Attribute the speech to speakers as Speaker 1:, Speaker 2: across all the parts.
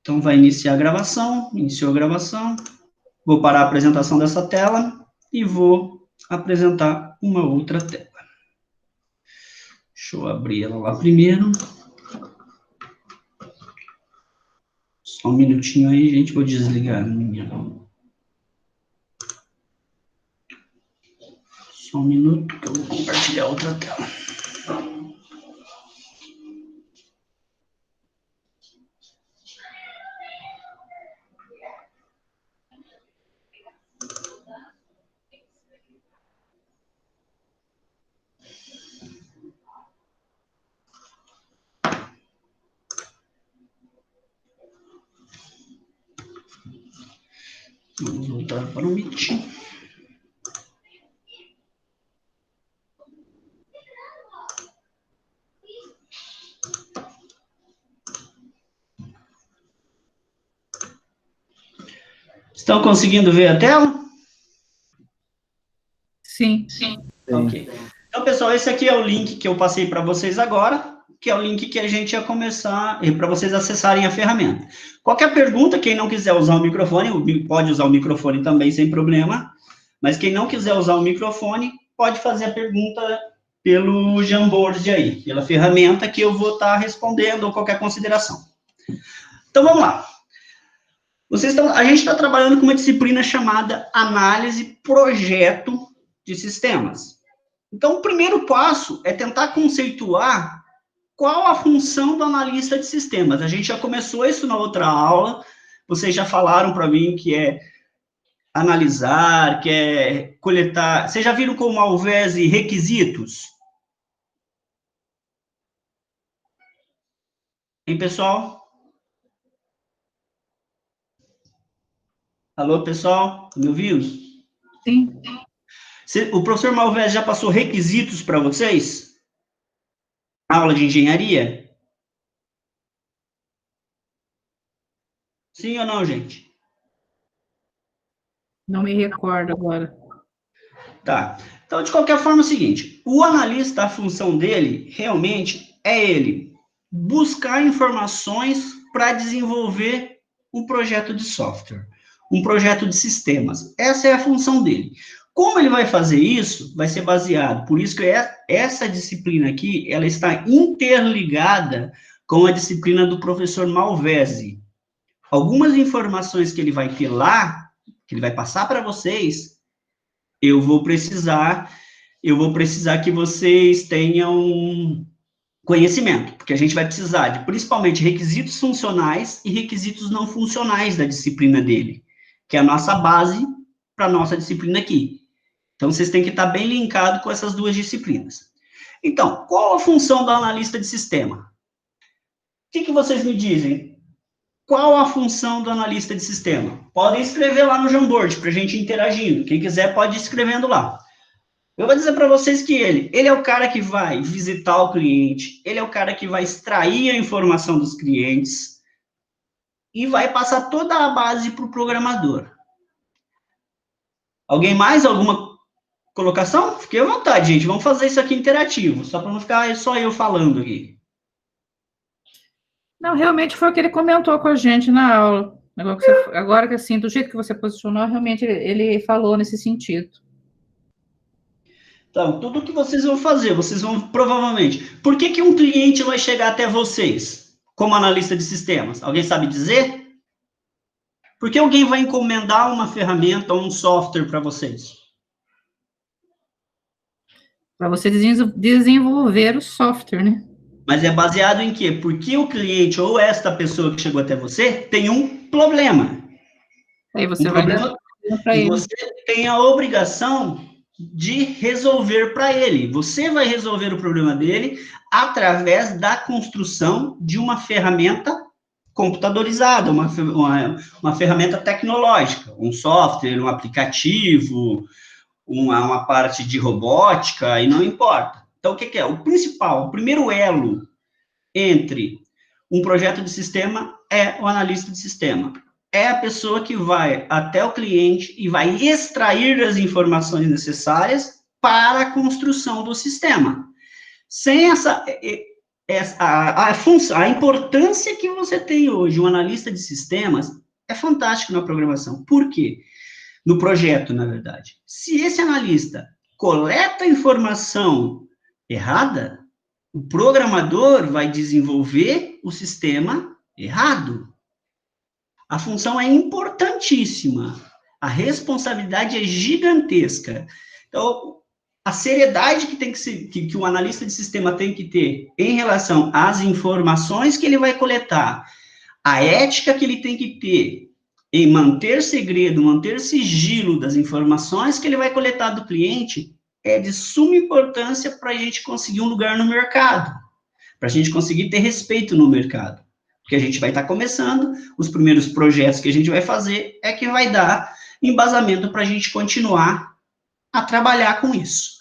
Speaker 1: Então, vai iniciar a gravação, iniciou a gravação, vou parar a apresentação dessa tela e vou apresentar uma outra tela. Deixa eu abrir ela lá primeiro. Só um minutinho aí, gente, vou desligar a minha. Só um minuto que eu vou compartilhar outra tela. Vamos voltar para o Meet. Estão conseguindo ver a tela?
Speaker 2: Sim.
Speaker 1: Ok. Então, pessoal, esse aqui é o link que eu passei para vocês agora, que é o link que a gente ia começar, para vocês acessarem a ferramenta. Qualquer pergunta, quem não quiser usar o microfone, pode usar o microfone também, sem problema, mas quem não quiser usar o microfone, pode fazer a pergunta pelo Jamboard aí, pela ferramenta, que eu vou estar respondendo ou qualquer consideração. Então, vamos lá. A gente está trabalhando com uma disciplina chamada Análise Projeto de Sistemas. Então, o primeiro passo é tentar conceituar qual a função do analista de sistemas. A gente já começou isso na outra aula, vocês já falaram para mim que é analisar, que é coletar. Vocês já viram como Malvese requisitos? Hein, pessoal? Alô, pessoal? Me ouviu?
Speaker 2: Sim.
Speaker 1: O professor Malvese já passou requisitos para vocês? Aula de engenharia? Sim ou não, gente?
Speaker 2: Não me recordo agora.
Speaker 1: Tá. Então, de qualquer forma, é o seguinte, o analista, a função dele, realmente, é ele buscar informações para desenvolver um projeto de software, um projeto de sistemas. Essa é a função dele. Como ele vai fazer isso, vai ser baseado, por isso que essa disciplina aqui, ela está interligada com a disciplina do professor Malvese. Algumas informações que ele vai ter lá, que ele vai passar para vocês, eu vou precisar que vocês tenham conhecimento, porque a gente vai precisar de, principalmente, requisitos funcionais e requisitos não funcionais da disciplina dele, que é a nossa base para a nossa disciplina aqui. Então, vocês têm que estar bem linkados com essas duas disciplinas. Então, qual a função do analista de sistema? O que vocês me dizem? Qual a função do analista de sistema? Podem escrever lá no Jamboard, para a gente interagindo. Quem quiser pode ir escrevendo lá. Eu vou dizer para vocês que ele é o cara que vai visitar o cliente, ele é o cara que vai extrair a informação dos clientes e vai passar toda a base para o programador. Alguém mais? Alguma colocação? Fique à vontade, gente. Vamos fazer isso aqui interativo, só para não ficar só eu falando aqui.
Speaker 2: Não, realmente foi o que ele comentou com a gente na aula. Agora que assim, do jeito que você posicionou, realmente ele falou nesse sentido.
Speaker 1: Então, tudo que vocês vão fazer, vocês vão, provavelmente... Por que um cliente vai chegar até vocês, como analista de sistemas? Alguém sabe dizer? Por que alguém vai encomendar uma ferramenta ou um software para vocês?
Speaker 2: Para você desenvolver o software, né?
Speaker 1: Mas é baseado em quê? Porque o cliente ou esta pessoa que chegou até você tem um problema.
Speaker 2: Aí você vai
Speaker 1: problema, e você tem a obrigação de resolver para ele. Você vai resolver o problema dele através da construção de uma ferramenta computadorizada, uma ferramenta tecnológica, um software, um aplicativo, uma parte de robótica, e não importa. Então, o que é? O principal, o primeiro elo entre um projeto de sistema é o analista de sistema. É a pessoa que vai até o cliente e vai extrair as informações necessárias para a construção do sistema. Sem a importância que você tem hoje, um analista de sistemas, é fantástico na programação. Por quê? No projeto, na verdade. Se esse analista coleta informação errada, o programador vai desenvolver o sistema errado. A função é importantíssima. A responsabilidade é gigantesca. Então, a seriedade que o analista de sistema tem que ter em relação às informações que ele vai coletar, a ética que ele tem que ter em manter segredo, manter sigilo das informações que ele vai coletar do cliente, é de suma importância para a gente conseguir um lugar no mercado, para a gente conseguir ter respeito no mercado. Porque a gente vai estar começando, os primeiros projetos que a gente vai fazer é que vai dar embasamento para a gente continuar a trabalhar com isso.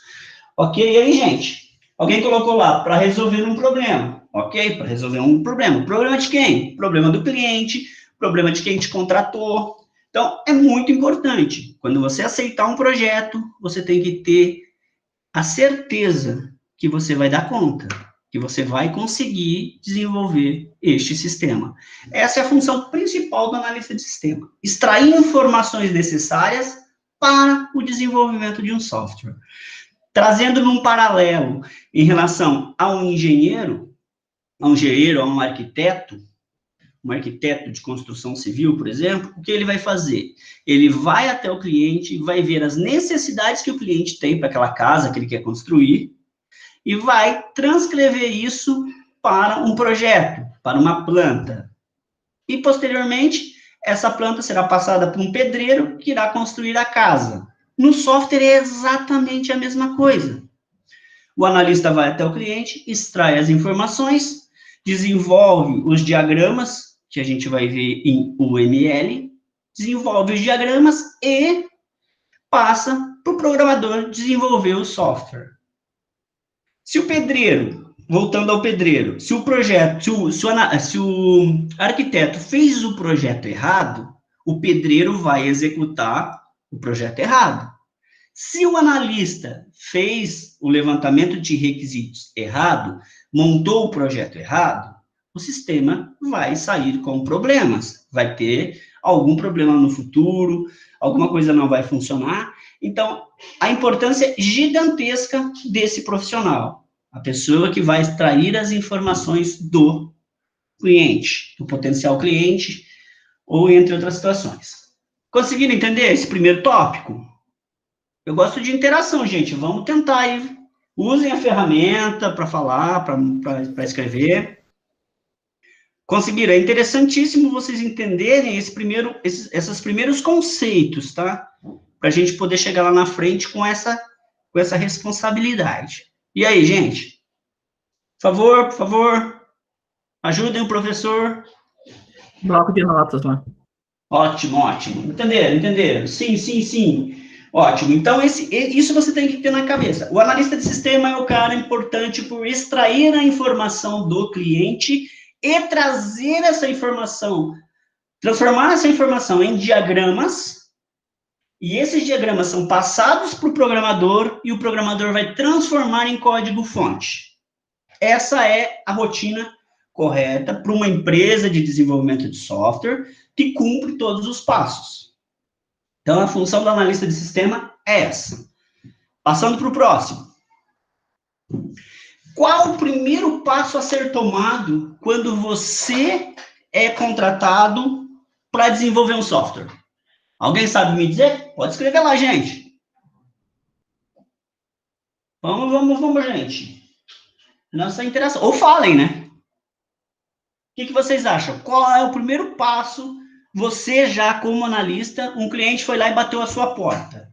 Speaker 1: Ok? E aí, gente? Alguém colocou lá, para resolver um problema. Ok? Para resolver um problema. Problema de quem? Problema do cliente, problema de quem te contratou. Então, é muito importante. Quando você aceitar um projeto, você tem que ter a certeza que você vai dar conta, que você vai conseguir desenvolver este sistema. Essa é a função principal do analista de sistema. Extrair informações necessárias para o desenvolvimento de um software. Trazendo num paralelo em relação a um engenheiro, a um arquiteto de construção civil, por exemplo, o que ele vai fazer? Ele vai até o cliente, vai ver as necessidades que o cliente tem para aquela casa que ele quer construir e vai transcrever isso para um projeto, para uma planta. E, posteriormente, essa planta será passada para um pedreiro que irá construir a casa. No software é exatamente a mesma coisa. O analista vai até o cliente, extrai as informações, desenvolve os diagramas, que a gente vai ver em UML, desenvolve os diagramas e passa para o programador desenvolver o software. Se o pedreiro, voltando ao pedreiro, se o arquiteto fez o projeto errado, o pedreiro vai executar o projeto errado. Se o analista fez o levantamento de requisitos errado, montou o projeto errado, o sistema vai sair com problemas, vai ter algum problema no futuro, alguma coisa não vai funcionar. Então, a importância gigantesca desse profissional, a pessoa que vai extrair as informações do cliente, do potencial cliente, ou entre outras situações. Conseguiram entender esse primeiro tópico? Eu gosto de interação, gente. Vamos tentar aí. Usem a ferramenta para falar, para escrever. Conseguiram. É interessantíssimo vocês entenderem esses primeiros conceitos, tá? Para a gente poder chegar lá na frente com essa responsabilidade. E aí, gente? Por favor, ajudem o professor.
Speaker 2: Bloco de notas lá.
Speaker 1: Ótimo. Entenderam? Sim. Ótimo. Então, isso você tem que ter na cabeça. O analista de sistema é o cara importante por extrair a informação do cliente e trazer essa informação, transformar essa informação em diagramas, e esses diagramas são passados para o programador, e o programador vai transformar em código-fonte. Essa é a rotina correta para uma empresa de desenvolvimento de software que cumpre todos os passos. Então, a função do analista de sistema é essa. Passando para o próximo. Qual o primeiro passo a ser tomado quando você é contratado para desenvolver um software? Alguém sabe me dizer? Pode escrever lá, gente. Vamos, gente. Nossa interação. Ou falem, né? O que vocês acham? Qual é o primeiro passo? Você já, como analista, um cliente foi lá e bateu a sua porta.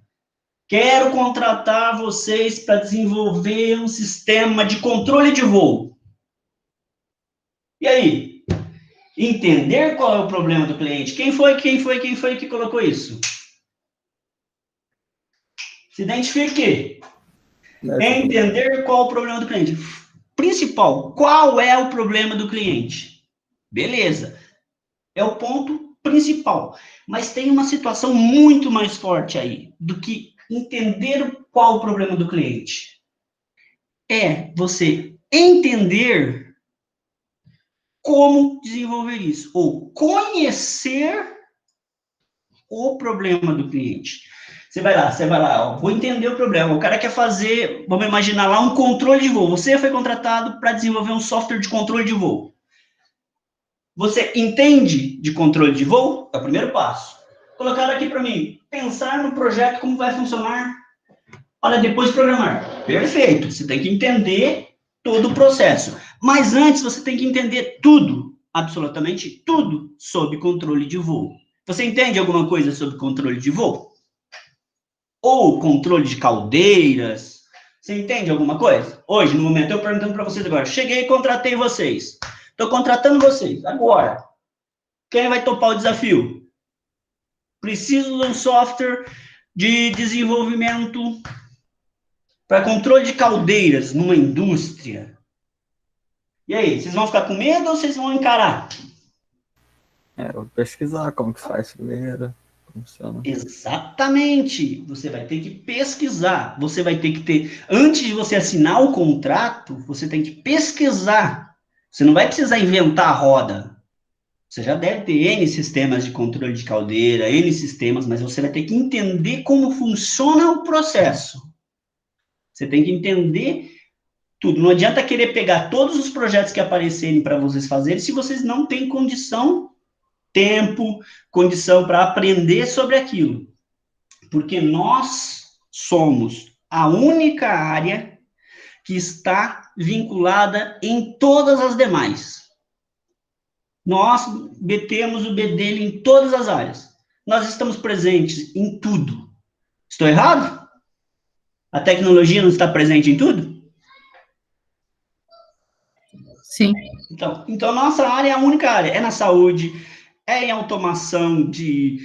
Speaker 1: Quero contratar vocês para desenvolver um sistema de controle de voo. E aí? Entender qual é o problema do cliente. Quem foi que colocou isso? Se identifique. Entender qual é o problema do cliente. Principal, qual é o problema do cliente? Beleza. É o ponto principal. Mas tem uma situação muito mais forte aí do que entender qual o problema do cliente. É você entender como desenvolver isso, ou conhecer o problema do cliente. Você vai lá, ó, vou entender o problema. O cara quer fazer, vamos imaginar lá, um controle de voo. Você foi contratado para desenvolver um software de controle de voo. Você entende de controle de voo? É o primeiro passo. Colocaram aqui para mim, pensar no projeto, como vai funcionar, para depois programar. Perfeito, você tem que entender todo o processo. Mas antes, você tem que entender tudo, absolutamente tudo, sobre controle de voo. Você entende alguma coisa sobre controle de voo? Ou controle de caldeiras? Você entende alguma coisa? Hoje, no momento, eu perguntando para vocês agora. Cheguei e contratei vocês. Estou contratando vocês. Agora, quem vai topar o desafio? Preciso de um software de desenvolvimento para controle de caldeiras numa indústria. E aí, vocês vão ficar com medo ou vocês vão encarar?
Speaker 3: Eu vou pesquisar como que faz primeiro, como funciona.
Speaker 1: Exatamente. Você vai ter que pesquisar. Você vai ter que ter... Antes de você assinar o contrato, você tem que pesquisar. Você não vai precisar inventar a roda. Você já deve ter N sistemas de controle de caldeira, N sistemas, mas você vai ter que entender como funciona o processo. Você tem que entender tudo. Não adianta querer pegar todos os projetos que aparecerem para vocês fazerem se vocês não têm condição, tempo, condição para aprender sobre aquilo. Porque nós somos a única área que está vinculada em todas as demais. Nós metemos o bedelho em todas as áreas. Nós estamos presentes em tudo. Estou errado? A tecnologia não está presente em tudo?
Speaker 2: Sim.
Speaker 1: Então nossa área é a única área. É na saúde, é em automação de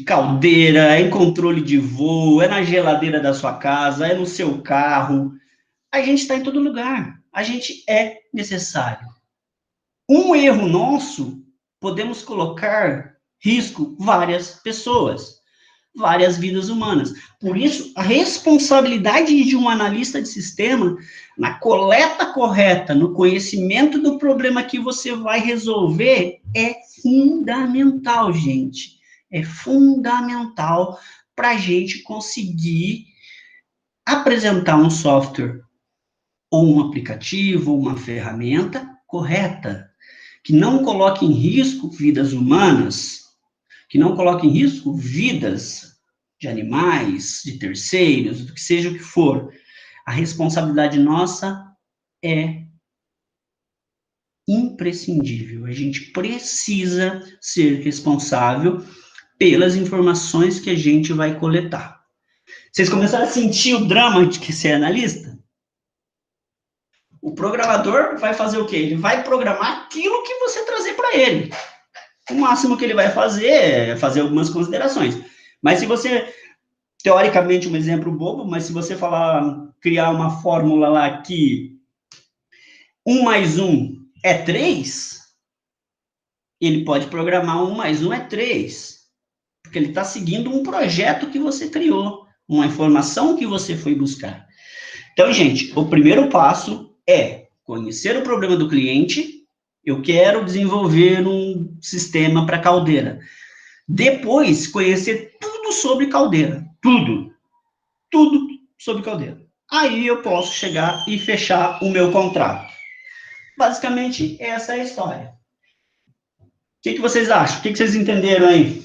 Speaker 1: caldeira, é em controle de voo, é na geladeira da sua casa, é no seu carro. A gente está em todo lugar. A gente é necessário. Um erro nosso, podemos colocar risco várias pessoas, várias vidas humanas. Por isso, a responsabilidade de um analista de sistema na coleta correta, no conhecimento do problema que você vai resolver, é fundamental, gente. É fundamental para a gente conseguir apresentar um software, ou um aplicativo, ou uma ferramenta correta, que não coloque em risco vidas humanas, que não coloque em risco vidas de animais, de terceiros, do que seja o que for. A responsabilidade nossa é imprescindível. A gente precisa ser responsável pelas informações que a gente vai coletar. Vocês começaram a sentir o drama de que ser analista? O programador vai fazer o quê? Ele vai programar aquilo que você trazer para ele. O máximo que ele vai fazer é fazer algumas considerações. Mas se você, teoricamente, um exemplo bobo, mas se você criar uma fórmula lá que 1 mais 1 é 3, ele pode programar 1 mais 1 é 3. Porque ele está seguindo um projeto que você criou, uma informação que você foi buscar. Então, gente, o primeiro passo é conhecer o problema do cliente. Eu quero desenvolver um sistema para caldeira. Depois, conhecer tudo sobre caldeira. Tudo sobre caldeira. Aí eu posso chegar e fechar o meu contrato. Basicamente, essa é a história. O que vocês acham? O que vocês entenderam aí?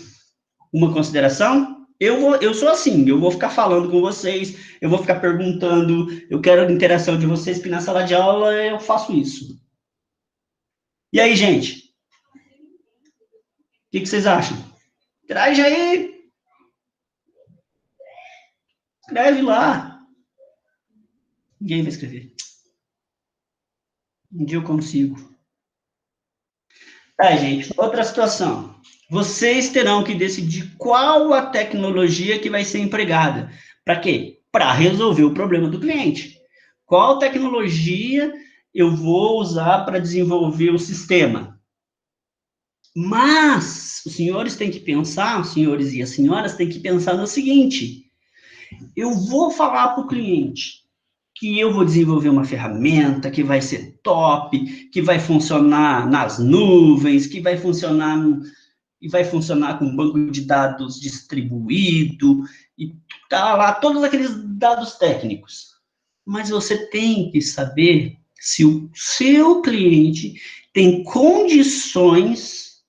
Speaker 1: Uma consideração? Eu sou assim, eu vou ficar falando com vocês, eu vou ficar perguntando, eu quero a interação de vocês, porque na sala de aula eu faço isso. E aí, gente? O que vocês acham? Interage aí. Escreve lá. Ninguém vai escrever. Um dia eu consigo. Tá, gente, outra situação. Vocês terão que decidir qual a tecnologia que vai ser empregada. Para quê? Para resolver o problema do cliente. Qual tecnologia eu vou usar para desenvolver o sistema? Mas os senhores têm que pensar, os senhores e as senhoras têm que pensar no seguinte: eu vou falar para o cliente que eu vou desenvolver uma ferramenta que vai ser top, que vai funcionar nas nuvens, que vai funcionar com um banco de dados distribuído, e tá lá todos aqueles dados técnicos. Mas você tem que saber se o seu cliente tem condições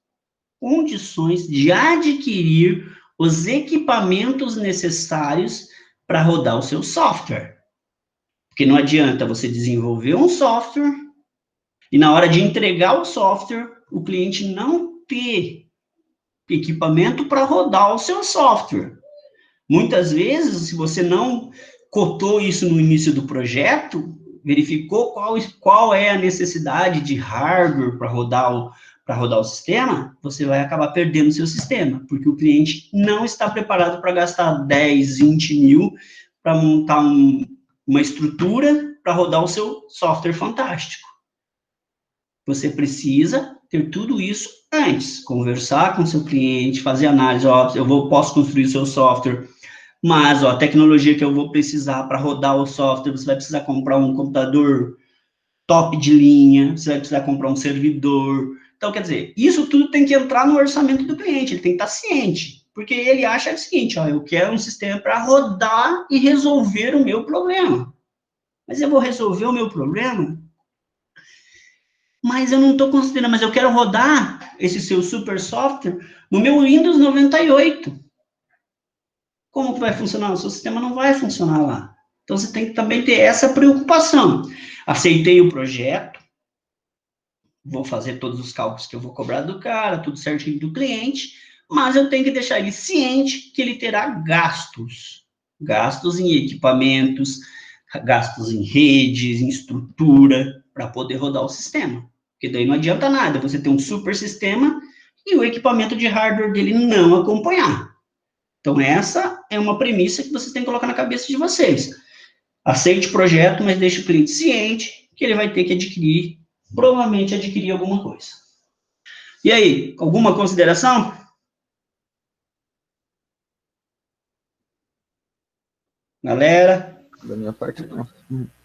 Speaker 1: de adquirir os equipamentos necessários para rodar o seu software. Porque não adianta você desenvolver um software e na hora de entregar o software, o cliente não ter equipamento para rodar o seu software. Muitas vezes, se você não cotou isso no início do projeto, verificou qual é a necessidade de hardware para rodar o sistema, você vai acabar perdendo o seu sistema, porque o cliente não está preparado para gastar 10, 20 mil para montar uma estrutura para rodar o seu software fantástico. Você precisa ter tudo isso antes, conversar com seu cliente, fazer análise, posso construir o seu software, mas a tecnologia que eu vou precisar para rodar o software, você vai precisar comprar um computador top de linha, você vai precisar comprar um servidor. Então, quer dizer, isso tudo tem que entrar no orçamento do cliente, ele tem que estar ciente, porque ele acha o seguinte, eu quero um sistema para rodar e resolver o meu problema. Mas eu vou resolver o meu problema? Mas eu não estou considerando, mas eu quero rodar esse seu super software no meu Windows 98. Como que vai funcionar? O seu sistema não vai funcionar lá. Então, você tem que também ter essa preocupação. Aceitei o projeto, vou fazer todos os cálculos que eu vou cobrar do cara, tudo certinho do cliente, mas eu tenho que deixar ele ciente que ele terá gastos. Gastos em equipamentos, gastos em redes, em estrutura, para poder rodar o sistema. Porque daí não adianta nada você ter um super sistema e o equipamento de hardware dele não acompanhar. Então, essa é uma premissa que vocês têm que colocar na cabeça de vocês. Aceite o projeto, mas deixe o cliente ciente que ele vai ter que provavelmente adquirir alguma coisa. E aí, alguma consideração? Galera?
Speaker 3: Da minha parte, não.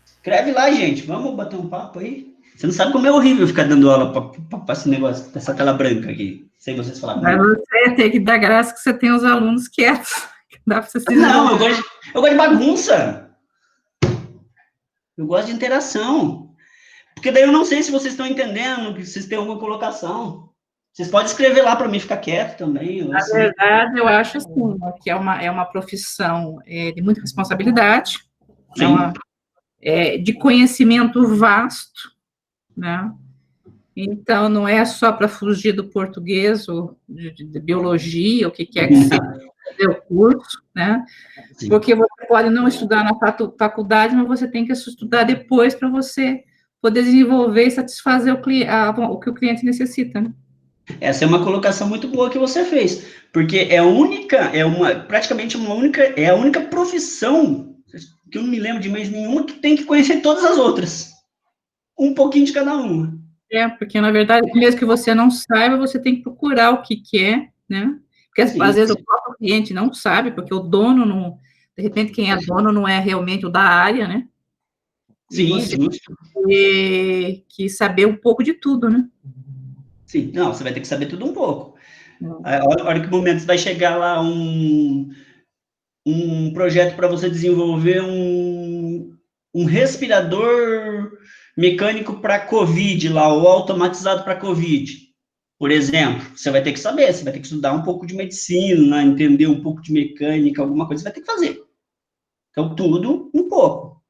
Speaker 1: Escreve lá, gente. Vamos bater um papo aí. Você não sabe como é horrível ficar dando aula para esse negócio, essa tela branca aqui, sem vocês falarem.
Speaker 2: Mas você tem que dar graça que você tem os alunos quietos. Dá para você se
Speaker 1: Não, eu gosto de bagunça. Eu gosto de interação. Porque daí eu não sei se vocês estão entendendo, que vocês têm alguma colocação. Vocês podem escrever lá para mim ficar quieto também.
Speaker 2: Na verdade, eu acho assim, que é uma profissão de muita responsabilidade, de conhecimento vasto, né? Então, não é só para fugir do português ou de biologia, o que quer que seja, fazer o curso, né? Sim. Porque você pode não estudar na faculdade, mas você tem que estudar depois para você poder desenvolver e satisfazer o que o cliente necessita, né?
Speaker 1: Essa é uma colocação muito boa que você fez, porque é a única profissão, que eu não me lembro de mais nenhuma, que tem que conhecer todas as outras. Um pouquinho de cada uma.
Speaker 2: Porque, na verdade, mesmo que você não saiba, você tem que procurar o que é, né? Porque, às vezes, o próprio cliente não sabe, porque o dono não... De repente, quem é dono não é realmente o da área, né?
Speaker 1: Sim,
Speaker 2: você tem que saber um pouco de tudo, né?
Speaker 1: Sim, não, você vai ter que saber tudo um pouco. A hora que o momento vai chegar lá um projeto para você desenvolver um respirador mecânico para COVID lá, ou automatizado para COVID, por exemplo, você vai ter que saber, você vai ter que estudar um pouco de medicina, entender um pouco de mecânica, alguma coisa, você vai ter que fazer. Então, tudo um pouco.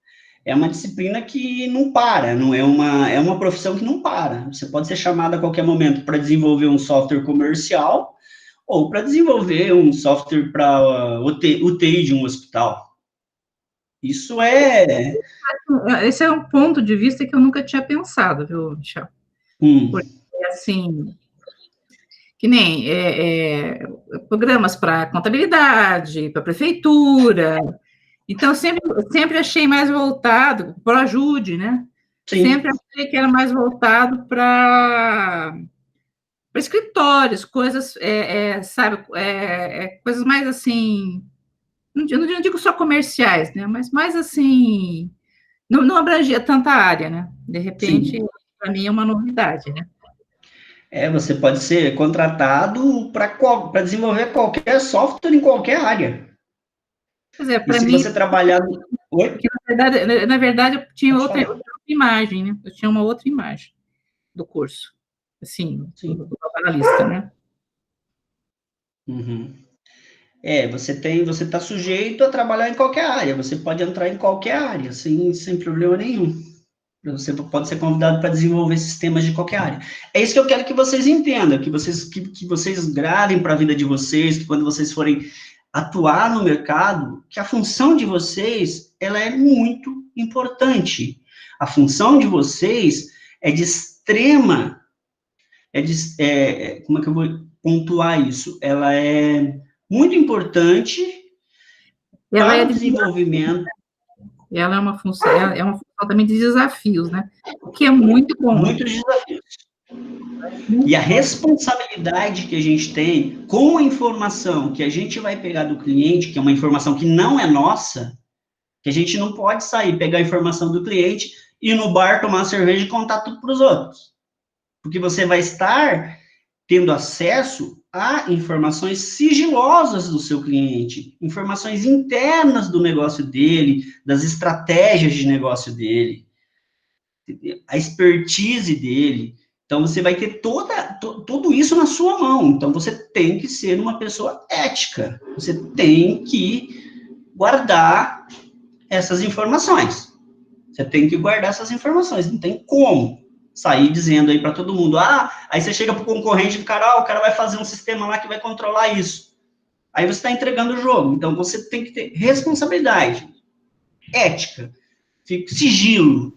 Speaker 1: É uma disciplina que não para, não é uma profissão que não para. Você pode ser chamado a qualquer momento para desenvolver um software comercial ou para desenvolver um software para UTI de um hospital. Isso é...
Speaker 2: Esse é um ponto de vista que eu nunca tinha pensado, viu, Michel? Porque, assim, que nem programas para contabilidade, para prefeitura. Então, sempre achei mais voltado para o Ajude, né? Sim. Sempre achei que era mais voltado para escritórios, coisas, sabe, coisas mais assim, eu não digo só comerciais, né? Mas mais assim, Não abrangia tanta área, né? De repente, para mim é uma novidade, né?
Speaker 1: Você pode ser contratado para desenvolver qualquer software em qualquer área.
Speaker 2: Pois é,
Speaker 1: E
Speaker 2: para
Speaker 1: se
Speaker 2: mim...
Speaker 1: você trabalhar... Oi?
Speaker 2: Porque, na verdade, eu tinha outra imagem, né? Eu tinha uma outra imagem do curso, assim, do analista, né?
Speaker 1: Uhum. Você está sujeito a trabalhar em qualquer área, você pode entrar em qualquer área, sem problema nenhum. Você pode ser convidado para desenvolver sistemas de qualquer área. É isso que eu quero que vocês entendam, que vocês gravem para a vida de vocês, que quando vocês forem atuar no mercado, que a função de vocês, ela é muito importante. A função de vocês é de extrema, como é que eu vou pontuar isso? Ela é muito importante para o desenvolvimento.
Speaker 2: Ela é uma função também de desafios, né? O que é muito bom.
Speaker 1: Muitos desafios. E a responsabilidade que a gente tem com a informação que a gente vai pegar do cliente, que é uma informação que não é nossa, que a gente não pode sair, pegar a informação do cliente, ir no bar, tomar uma cerveja e contar tudo para os outros. Porque você vai estar tendo acesso a informações sigilosas do seu cliente, informações internas do negócio dele, das estratégias de negócio dele, a expertise dele. Então, você vai ter tudo isso na sua mão. Então, você tem que ser uma pessoa ética. Você tem que guardar essas informações. Você tem que guardar essas informações. Não tem como sair dizendo aí para todo mundo. Aí você chega para o concorrente do cara, o cara vai fazer um sistema lá que vai controlar isso. Aí você está entregando o jogo. Então, você tem que ter responsabilidade, ética, sigilo.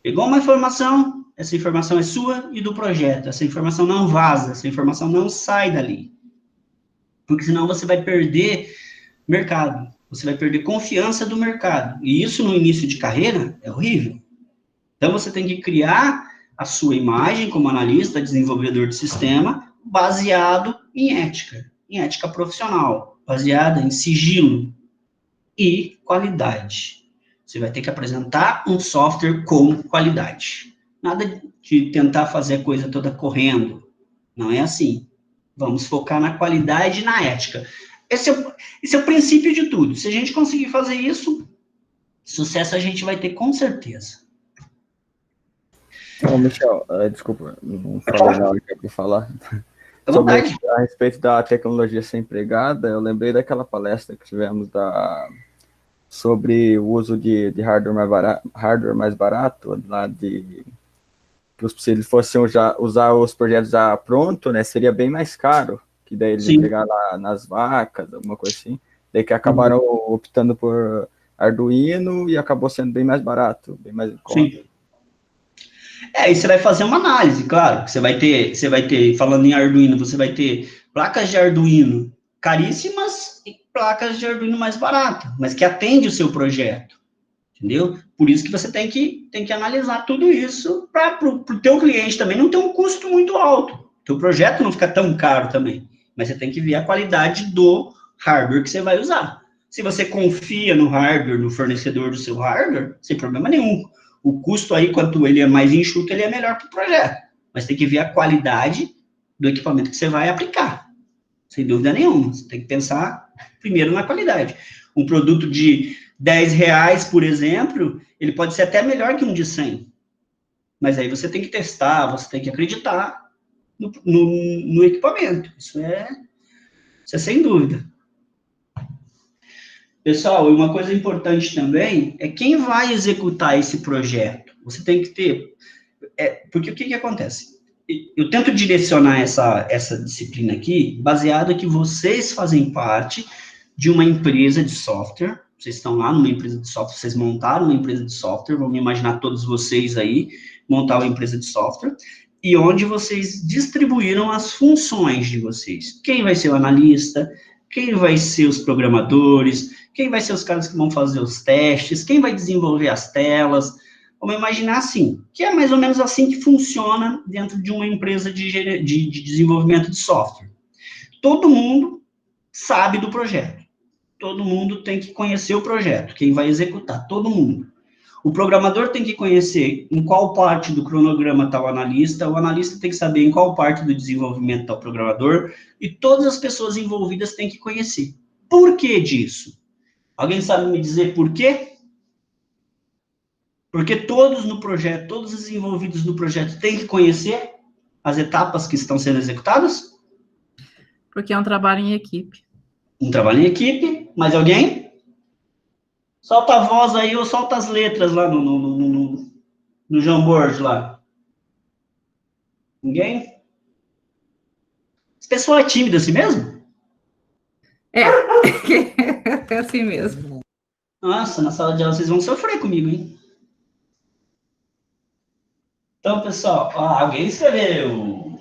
Speaker 1: Pegou uma informação, essa informação é sua e do projeto. Essa informação não vaza, essa informação não sai dali. Porque senão você vai perder mercado. Você vai perder confiança do mercado. E isso no início de carreira é horrível. Então você tem que criar a sua imagem como analista, desenvolvedor de sistema, baseado em ética profissional, baseada em sigilo e qualidade. Você vai ter que apresentar um software com qualidade. Nada de tentar fazer a coisa toda correndo. Não é assim. Vamos focar na qualidade e na ética. Esse é o princípio de tudo. Se a gente conseguir fazer isso, sucesso a gente vai ter com certeza.
Speaker 3: Então, Michel, desculpa, não falei na hora que eu ia falar. A respeito da tecnologia ser empregada, eu lembrei daquela palestra que tivemos sobre o uso de hardware mais barato, lá se eles fossem usar os projetos já pronto, né, seria bem mais caro, que daí eles entregar lá nas vacas, alguma coisa assim, daí que acabaram optando por Arduino e acabou sendo bem mais barato, bem mais em conta.
Speaker 1: E você vai fazer uma análise, claro, que você vai ter, falando em Arduino, você vai ter placas de Arduino caríssimas e placas de Arduino mais baratas, mas que atende o seu projeto, entendeu? Por isso que você tem que analisar tudo isso para o teu cliente também não ter um custo muito alto, teu projeto não ficar tão caro também, mas você tem que ver a qualidade do hardware que você vai usar. Se você confia no hardware, no fornecedor do seu hardware, sem problema nenhum. O custo aí, quanto ele é mais enxuto, ele é melhor para o projeto. Mas tem que ver a qualidade do equipamento que você vai aplicar. Sem dúvida nenhuma. Você tem que pensar primeiro na qualidade. Um produto de R$10, por exemplo, ele pode ser até melhor que um de 100. Mas aí você tem que testar, você tem que acreditar no equipamento. Isso é sem dúvida. Pessoal, uma coisa importante também é quem vai executar esse projeto. Você tem que ter... porque o que acontece? Eu tento direcionar essa disciplina aqui, baseado que vocês fazem parte de uma empresa de software. Vocês estão lá numa empresa de software, vocês montaram uma empresa de software, vamos imaginar todos vocês aí, montar uma empresa de software, e onde vocês distribuíram as funções de vocês. Quem vai ser o analista, quem vai ser os programadores, quem vai ser os caras que vão fazer os testes, quem vai desenvolver as telas. Vamos imaginar assim, que é mais ou menos assim que funciona dentro de uma empresa de desenvolvimento de software. Todo mundo sabe do projeto. Todo mundo tem que conhecer o projeto, quem vai executar, todo mundo. O programador tem que conhecer em qual parte do cronograma está o analista tem que saber em qual parte do desenvolvimento está o programador, e todas as pessoas envolvidas têm que conhecer. Por que disso? Alguém sabe me dizer por quê? Porque todos no projeto, todos os envolvidos no projeto têm que conhecer as etapas que estão sendo executadas?
Speaker 2: Porque é um trabalho em equipe.
Speaker 1: Um trabalho em equipe, mais alguém? Solta a voz aí ou solta as letras lá no Jamboard lá. Ninguém? Esse pessoal é tímido assim mesmo?
Speaker 2: É assim mesmo.
Speaker 1: Nossa, na sala de aula vocês vão sofrer comigo, hein? Então, pessoal, alguém escreveu.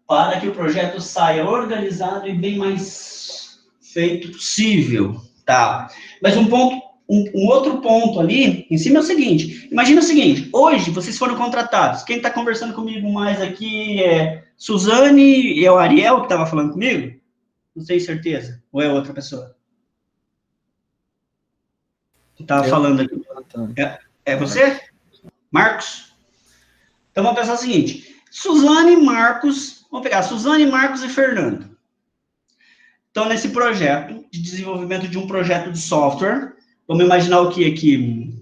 Speaker 1: Para que o projeto saia organizado e bem mais feito possível, tá? Mas um outro ponto ali em cima é o seguinte, imagina o seguinte, hoje vocês foram contratados, quem está conversando comigo mais aqui é Suzane e é o Ariel que estava falando comigo? Não tenho certeza, ou é outra pessoa? Que estava falando aqui. É você? Marcos? Então vamos pensar o seguinte, Suzane, Marcos, vamos pegar Suzane, Marcos e Fernando. Então, nesse projeto de desenvolvimento de um projeto de software, vamos imaginar o que aqui?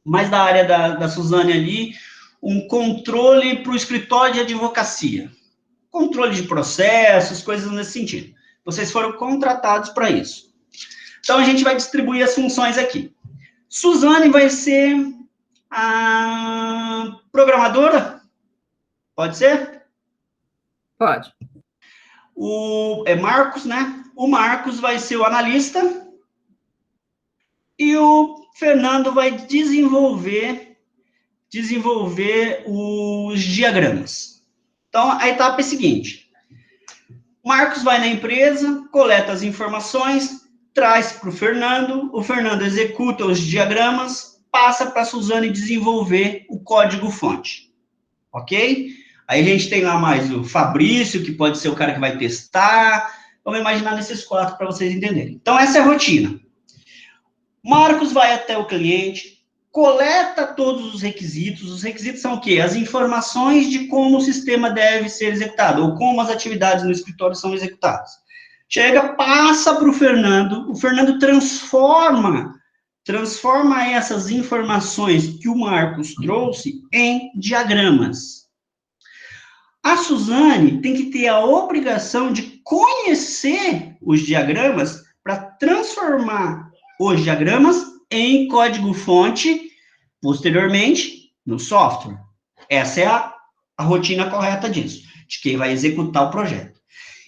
Speaker 1: Mais da área da Suzane ali, um controle para o escritório de advocacia. Controle de processos, coisas nesse sentido. Vocês foram contratados para isso. Então, a gente vai distribuir as funções aqui. Suzane vai ser a programadora? Pode ser?
Speaker 2: Pode.
Speaker 1: É Marcos, né? O Marcos vai ser o analista e o Fernando vai desenvolver os diagramas. Então, a etapa é a seguinte. Marcos vai na empresa, coleta as informações, traz para o Fernando executa os diagramas, passa para a Suzane desenvolver o código-fonte. Ok? Aí a gente tem lá mais o Fabrício, que pode ser o cara que vai testar. Vamos imaginar nesses 4 para vocês entenderem. Então, essa é a rotina. Marcos vai até o cliente, coleta todos os requisitos. Os requisitos são o quê? As informações de como o sistema deve ser executado, ou como as atividades no escritório são executadas. Chega, passa para o Fernando transforma essas informações que o Marcos trouxe em diagramas. A Suzane tem que ter a obrigação de conhecer os diagramas para transformar os diagramas em código-fonte, posteriormente, no software. Essa é a rotina correta disso, de quem vai executar o projeto.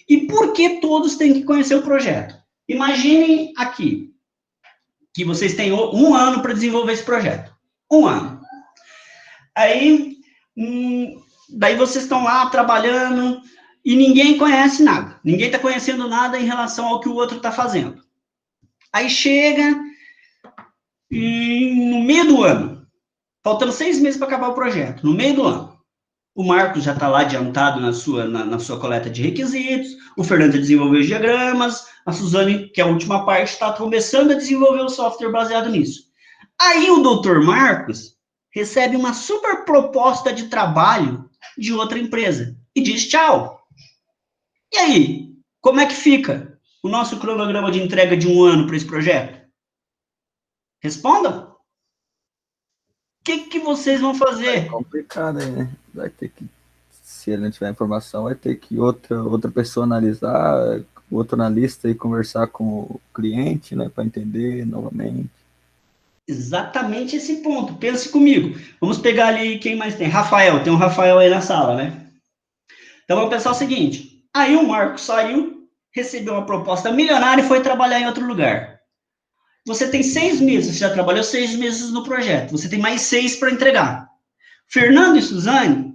Speaker 1: E por que todos têm que conhecer o projeto? Imaginem aqui, que vocês têm 1 ano para desenvolver esse projeto. 1 ano. Aí, daí vocês estão lá trabalhando e ninguém conhece nada. Ninguém está conhecendo nada em relação ao que o outro está fazendo. Aí chega no meio do ano, faltando 6 meses para acabar o projeto, no meio do ano. O Marcos já está lá adiantado na sua coleta de requisitos, o Fernando desenvolveu os diagramas, a Suzane, que é a última parte, está começando a desenvolver o software baseado nisso. Aí o doutor Marcos recebe uma super proposta de trabalho de outra empresa e diz tchau. E aí, como é que fica o nosso cronograma de entrega de 1 ano para esse projeto? Respondam. O que vocês vão fazer?
Speaker 3: É complicado aí, né? Vai ter que, se ele não tiver informação, vai ter que outra pessoa analisar, outro analista e conversar com o cliente, né, para entender novamente.
Speaker 1: Exatamente esse ponto. Pense comigo. Vamos pegar ali quem mais tem. Rafael, tem um Rafael aí na sala, né? Então vamos pensar o seguinte. Aí o Marcos saiu, recebeu uma proposta milionária e foi trabalhar em outro lugar. Você tem 6 meses, você já trabalhou 6 meses no projeto, você tem mais 6 para entregar. Fernando e Suzane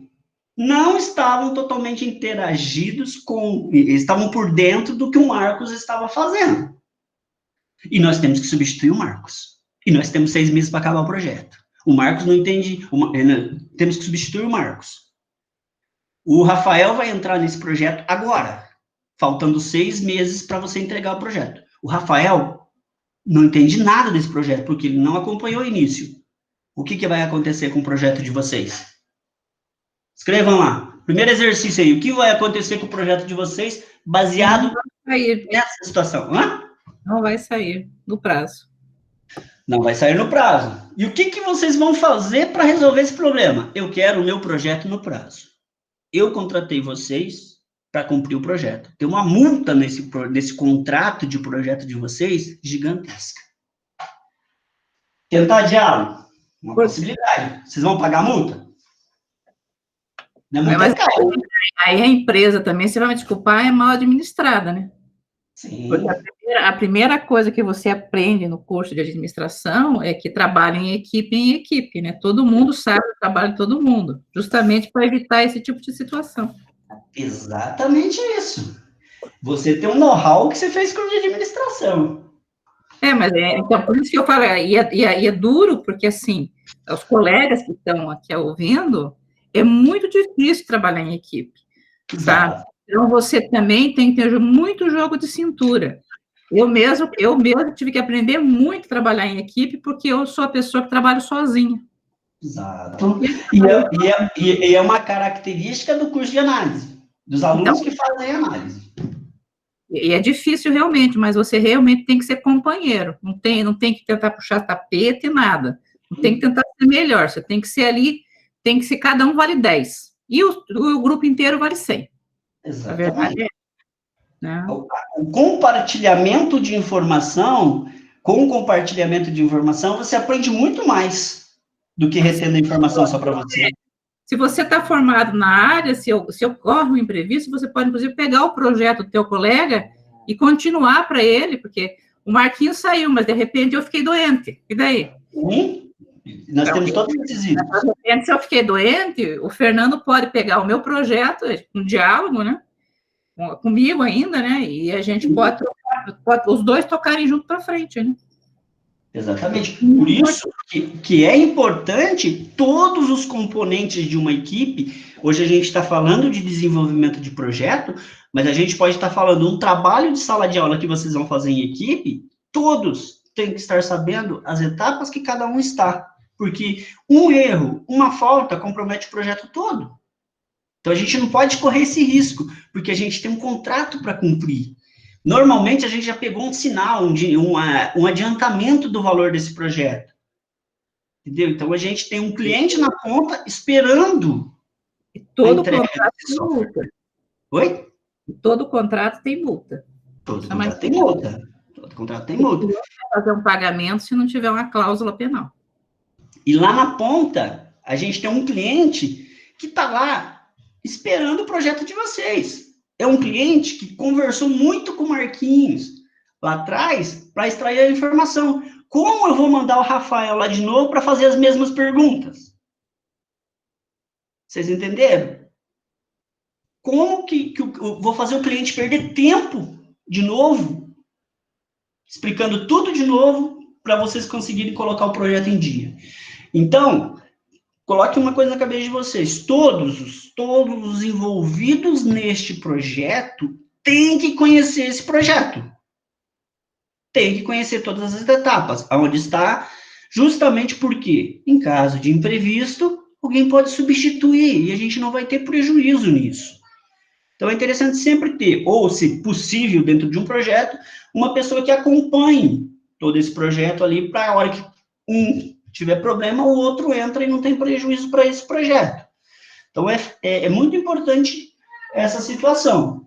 Speaker 1: não estavam totalmente interagidos estavam por dentro do que o Marcos estava fazendo. E nós temos que substituir o Marcos. E nós temos 6 meses para acabar o projeto. O Marcos não entende, temos que substituir o Marcos. O Rafael vai entrar nesse projeto agora, faltando 6 meses para você entregar o projeto. O Rafael não entende nada desse projeto, porque ele não acompanhou o início. O que vai acontecer com o projeto de vocês? Escrevam lá. Primeiro exercício aí. O que vai acontecer com o projeto de vocês, baseado nessa situação?
Speaker 2: Não vai sair no prazo.
Speaker 1: Não vai sair no prazo. E o que vocês vão fazer para resolver esse problema? Eu quero o meu projeto no prazo. Eu contratei vocês para cumprir o projeto. Tem uma multa nesse contrato de projeto de vocês gigantesca. Tentar diálogo? Uma possibilidade. Vocês vão pagar a multa? Não é muito caro.
Speaker 2: Aí a empresa também, você vai me desculpar, é mal administrada, né?
Speaker 1: Sim.
Speaker 2: Porque a primeira coisa que você aprende no curso de administração é que trabalha em equipe, né? Todo mundo sabe o trabalho de todo mundo, justamente para evitar esse tipo de situação.
Speaker 1: Exatamente isso. Você tem um know-how que você fez curso de administração.
Speaker 2: Mas então, por isso que eu falo, e é duro, porque, assim, os colegas que estão aqui ouvindo, é muito difícil trabalhar em equipe, sabe? Então, você também tem que ter muito jogo de cintura. Eu mesmo tive que aprender muito a trabalhar em equipe, porque eu sou a pessoa que trabalha sozinha.
Speaker 1: Exato. E é uma característica do curso de análise, dos alunos que fazem análise.
Speaker 2: E é difícil realmente, mas você realmente tem que ser companheiro. Não tem que tentar puxar tapete, nada. Não tem que tentar ser melhor. Você tem que ser ali, tem que ser cada um vale 10. E o grupo inteiro vale 100.
Speaker 1: Exatamente.
Speaker 2: A verdade é, né?
Speaker 1: O compartilhamento de informação, com o compartilhamento de informação, você aprende muito mais do que retendo a informação só para você.
Speaker 2: Se você está formado na área, se ocorre um imprevisto, você pode, inclusive, pegar o projeto do teu colega e continuar para ele, porque o Marquinhos saiu, mas, de repente, eu fiquei doente. E daí?
Speaker 1: Nós temos todos esses itens.
Speaker 2: De repente, se eu fiquei doente, o Fernando pode pegar o meu projeto, um diálogo, né? Comigo ainda, né? E a gente pode os dois tocarem junto para frente, né?
Speaker 1: Exatamente. Por isso que é importante todos os componentes de uma equipe. Hoje a gente está falando de desenvolvimento de projeto, mas a gente pode estar falando um trabalho de sala de aula que vocês vão fazer em equipe. Todos têm que estar sabendo as etapas que cada um está, porque um erro, uma falta compromete o projeto todo. Então a gente não pode correr esse risco, porque a gente tem um contrato para cumprir. Normalmente, a gente já pegou um sinal, um adiantamento do valor desse projeto. Entendeu? Então, a gente tem um cliente na ponta esperando
Speaker 2: todo contrato tem multa.
Speaker 1: Oi?
Speaker 2: Todo contrato tem multa.
Speaker 1: Todo contrato tem multa. Todo contrato tem multa.
Speaker 2: Não vai fazer um pagamento se não tiver uma cláusula penal.
Speaker 1: E lá na ponta, a gente tem um cliente que está lá esperando o projeto de vocês. É um cliente que conversou muito com o Marquinhos lá atrás para extrair a informação. Como eu vou mandar o Rafael lá de novo para fazer as mesmas perguntas? Vocês entenderam? Como que eu vou fazer o cliente perder tempo de novo, explicando tudo de novo, para vocês conseguirem colocar o projeto em dia? Então, coloque uma coisa na cabeça de vocês. Todos os envolvidos neste projeto têm que conhecer esse projeto. Tem que conhecer todas as etapas. Onde está, justamente porque, em caso de imprevisto, alguém pode substituir e a gente não vai ter prejuízo nisso. Então, é interessante sempre ter, ou se possível, dentro de um projeto, uma pessoa que acompanhe todo esse projeto ali, para a hora que tiver problema, o outro entra e não tem prejuízo para esse projeto. Então, é muito importante essa situação,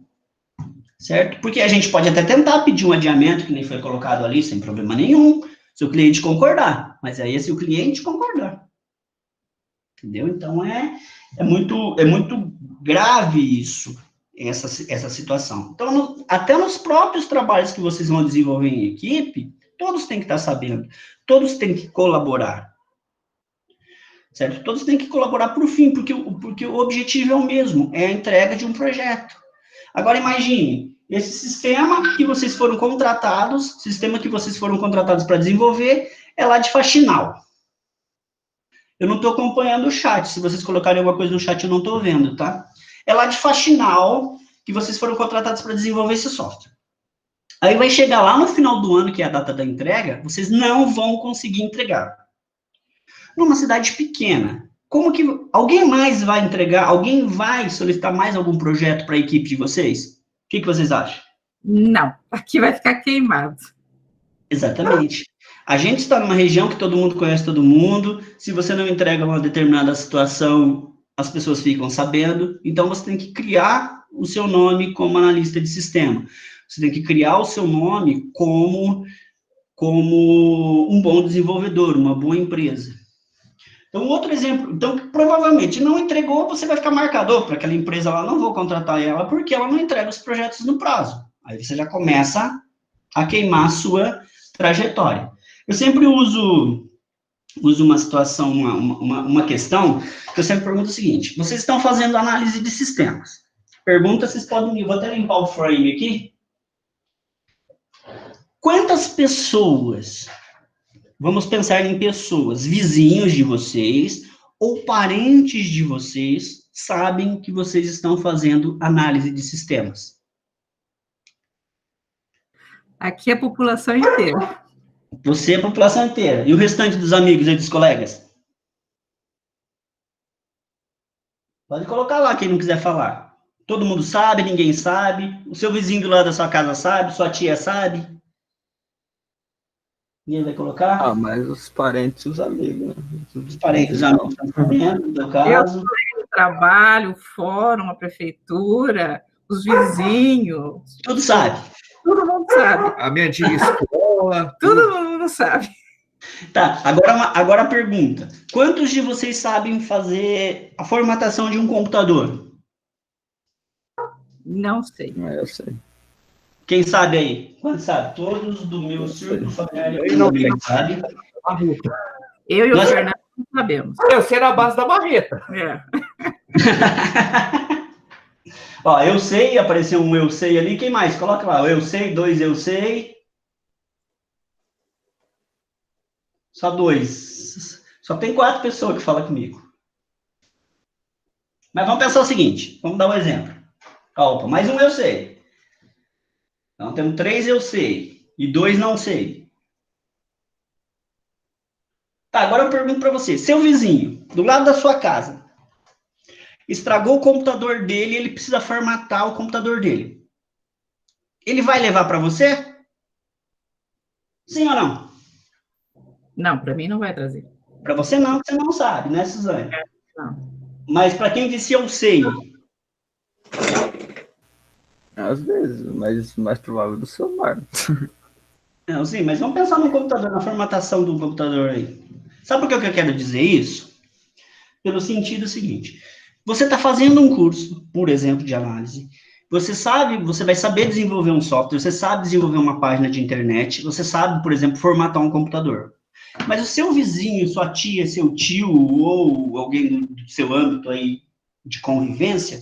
Speaker 1: certo? Porque a gente pode até tentar pedir um adiamento, que nem foi colocado ali, sem problema nenhum, se o cliente concordar, mas aí é se o cliente concordar. Entendeu? Então, é muito grave isso, essa situação. Então, até nos próprios trabalhos que vocês vão desenvolver em equipe, todos têm que estar sabendo, todos têm que colaborar, certo? Todos têm que colaborar para o fim, porque o objetivo é o mesmo, é a entrega de um projeto. Agora, imagine, esse sistema que vocês foram contratados para desenvolver, é lá de Faxinal. Eu não estou acompanhando o chat, se vocês colocarem alguma coisa no chat, eu não estou vendo, tá? É lá de Faxinal que vocês foram contratados para desenvolver esse software. Aí vai chegar lá no final do ano, que é a data da entrega, vocês não vão conseguir entregar. Numa cidade pequena, como que alguém mais vai entregar? Alguém vai solicitar mais algum projeto para a equipe de vocês? O que vocês acham?
Speaker 2: Não, aqui vai ficar queimado.
Speaker 1: Exatamente. A gente está numa região que todo mundo conhece todo mundo. Se você não entrega uma determinada situação, as pessoas ficam sabendo. Então, você tem que criar o seu nome como analista de sistema. Você tem que criar o seu nome como um bom desenvolvedor, uma boa empresa. Então, outro exemplo. Então, provavelmente, não entregou, você vai ficar marcador para aquela empresa lá, não vou contratar ela, porque ela não entrega os projetos no prazo. Aí você já começa a queimar a sua trajetória. Eu sempre uso uma situação, uma questão, que eu sempre pergunto o seguinte: vocês estão fazendo análise de sistemas. Pergunta, vocês podem, vou até limpar o frame aqui. Quantas pessoas, vamos pensar em pessoas, vizinhos de vocês, ou parentes de vocês, sabem que vocês estão fazendo análise de sistemas?
Speaker 2: Aqui é a população inteira.
Speaker 1: Você é a população inteira. E o restante dos amigos e dos colegas? Pode colocar lá quem não quiser falar. Todo mundo sabe, ninguém sabe. O seu vizinho do lado da sua casa sabe, sua tia sabe. Ninguém vai colocar?
Speaker 3: Ah, mas os parentes e os amigos. Né?
Speaker 1: Os parentes e os amigos estão sabendo, no seu caso.
Speaker 2: Eu trabalho, o fórum, a prefeitura, os vizinhos.
Speaker 1: Tudo sabe.
Speaker 2: Todo mundo sabe.
Speaker 4: A minha antiga escola.
Speaker 2: Todo mundo sabe.
Speaker 1: Tá, agora a pergunta. Quantos de vocês sabem fazer a formatação de um computador?
Speaker 2: Não sei.
Speaker 3: Eu sei.
Speaker 1: Quem sabe aí? Quantos sabe? Todos do meu círculo familiar.
Speaker 4: Eu não sei.
Speaker 1: Sabe?
Speaker 2: Eu e o Fernando não sabemos.
Speaker 4: Eu sei na base da marreta.
Speaker 2: É.
Speaker 1: Ó, eu sei, apareceu um eu sei ali. Quem mais? Coloca lá. Eu sei, 2 eu sei. Só 2. Só tem 4 pessoas que falam comigo. Mas vamos pensar o seguinte. Vamos dar um exemplo. Opa, mais um eu sei. Então, temos 3 eu sei. E 2 não sei. Tá, agora eu pergunto para você. Seu vizinho, do lado da sua casa, estragou o computador dele, ele precisa formatar o computador dele. Ele vai levar para você? Sim ou não?
Speaker 2: Não, para mim não vai trazer.
Speaker 1: Para você não, porque você não sabe, né, Suzane?
Speaker 2: Não.
Speaker 1: Mas para quem disse eu sei.
Speaker 3: Às vezes, mas mais provável do celular.
Speaker 1: Não, sim, mas vamos pensar no computador, na formatação do computador aí. Sabe por que eu quero dizer isso? Pelo sentido seguinte. Você está fazendo um curso, por exemplo, de análise. Você vai saber desenvolver um software, você sabe desenvolver uma página de internet, você sabe, por exemplo, formatar um computador. Mas o seu vizinho, sua tia, seu tio, ou alguém do seu âmbito aí de convivência,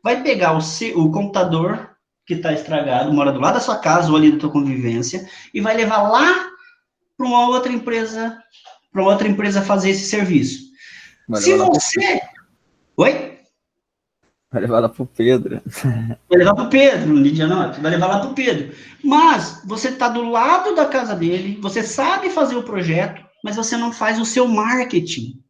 Speaker 1: vai pegar o computador que está estragado, mora do lado da sua casa ou ali da tua convivência, e vai levar lá para uma outra empresa fazer esse serviço. Se você... Oi?
Speaker 3: Vai levar lá pro Pedro.
Speaker 1: Vai levar pro Pedro, Lídia Notti, vai levar lá pro Pedro. Mas você está do lado da casa dele, você sabe fazer o projeto, mas você não faz o seu marketing.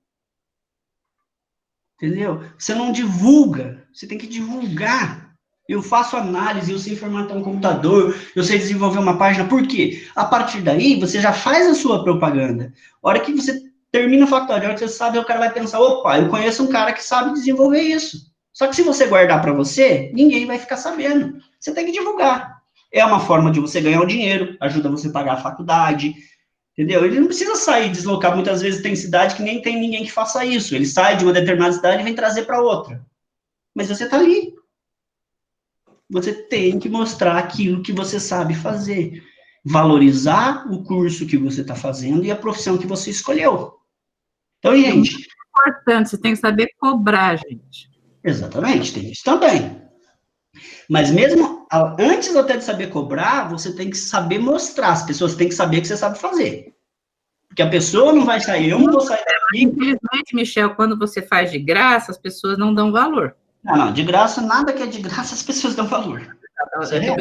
Speaker 1: Entendeu? Você não divulga, você tem que divulgar. Eu faço análise, eu sei formatar um computador, eu sei desenvolver uma página. Por quê? A partir daí, você já faz a sua propaganda. A hora que você termina a faculdade, a hora que você sabe, o cara vai pensar, opa, eu conheço um cara que sabe desenvolver isso. Só que se você guardar para você, ninguém vai ficar sabendo. Você tem que divulgar. É uma forma de você ganhar o dinheiro, ajuda você a pagar a faculdade, entendeu? Ele não precisa sair, deslocar. Muitas vezes tem cidade que nem tem ninguém que faça isso. Ele sai de uma determinada cidade e vem trazer para outra. Mas você está ali. Você tem que mostrar aquilo que você sabe fazer. Valorizar o curso que você está fazendo e a profissão que você escolheu. Então, gente...
Speaker 2: É importante, você tem que saber cobrar, gente.
Speaker 1: Exatamente, tem isso também. Mas mesmo antes até de saber cobrar, você tem que saber mostrar. As pessoas têm que saber que você sabe fazer. Porque a pessoa não vai sair, eu não vou sair daqui...
Speaker 2: Infelizmente, Michel, quando você faz de graça, as pessoas não dão valor.
Speaker 1: Não, de graça, nada que é de graça, as pessoas dão valor. Isso é real.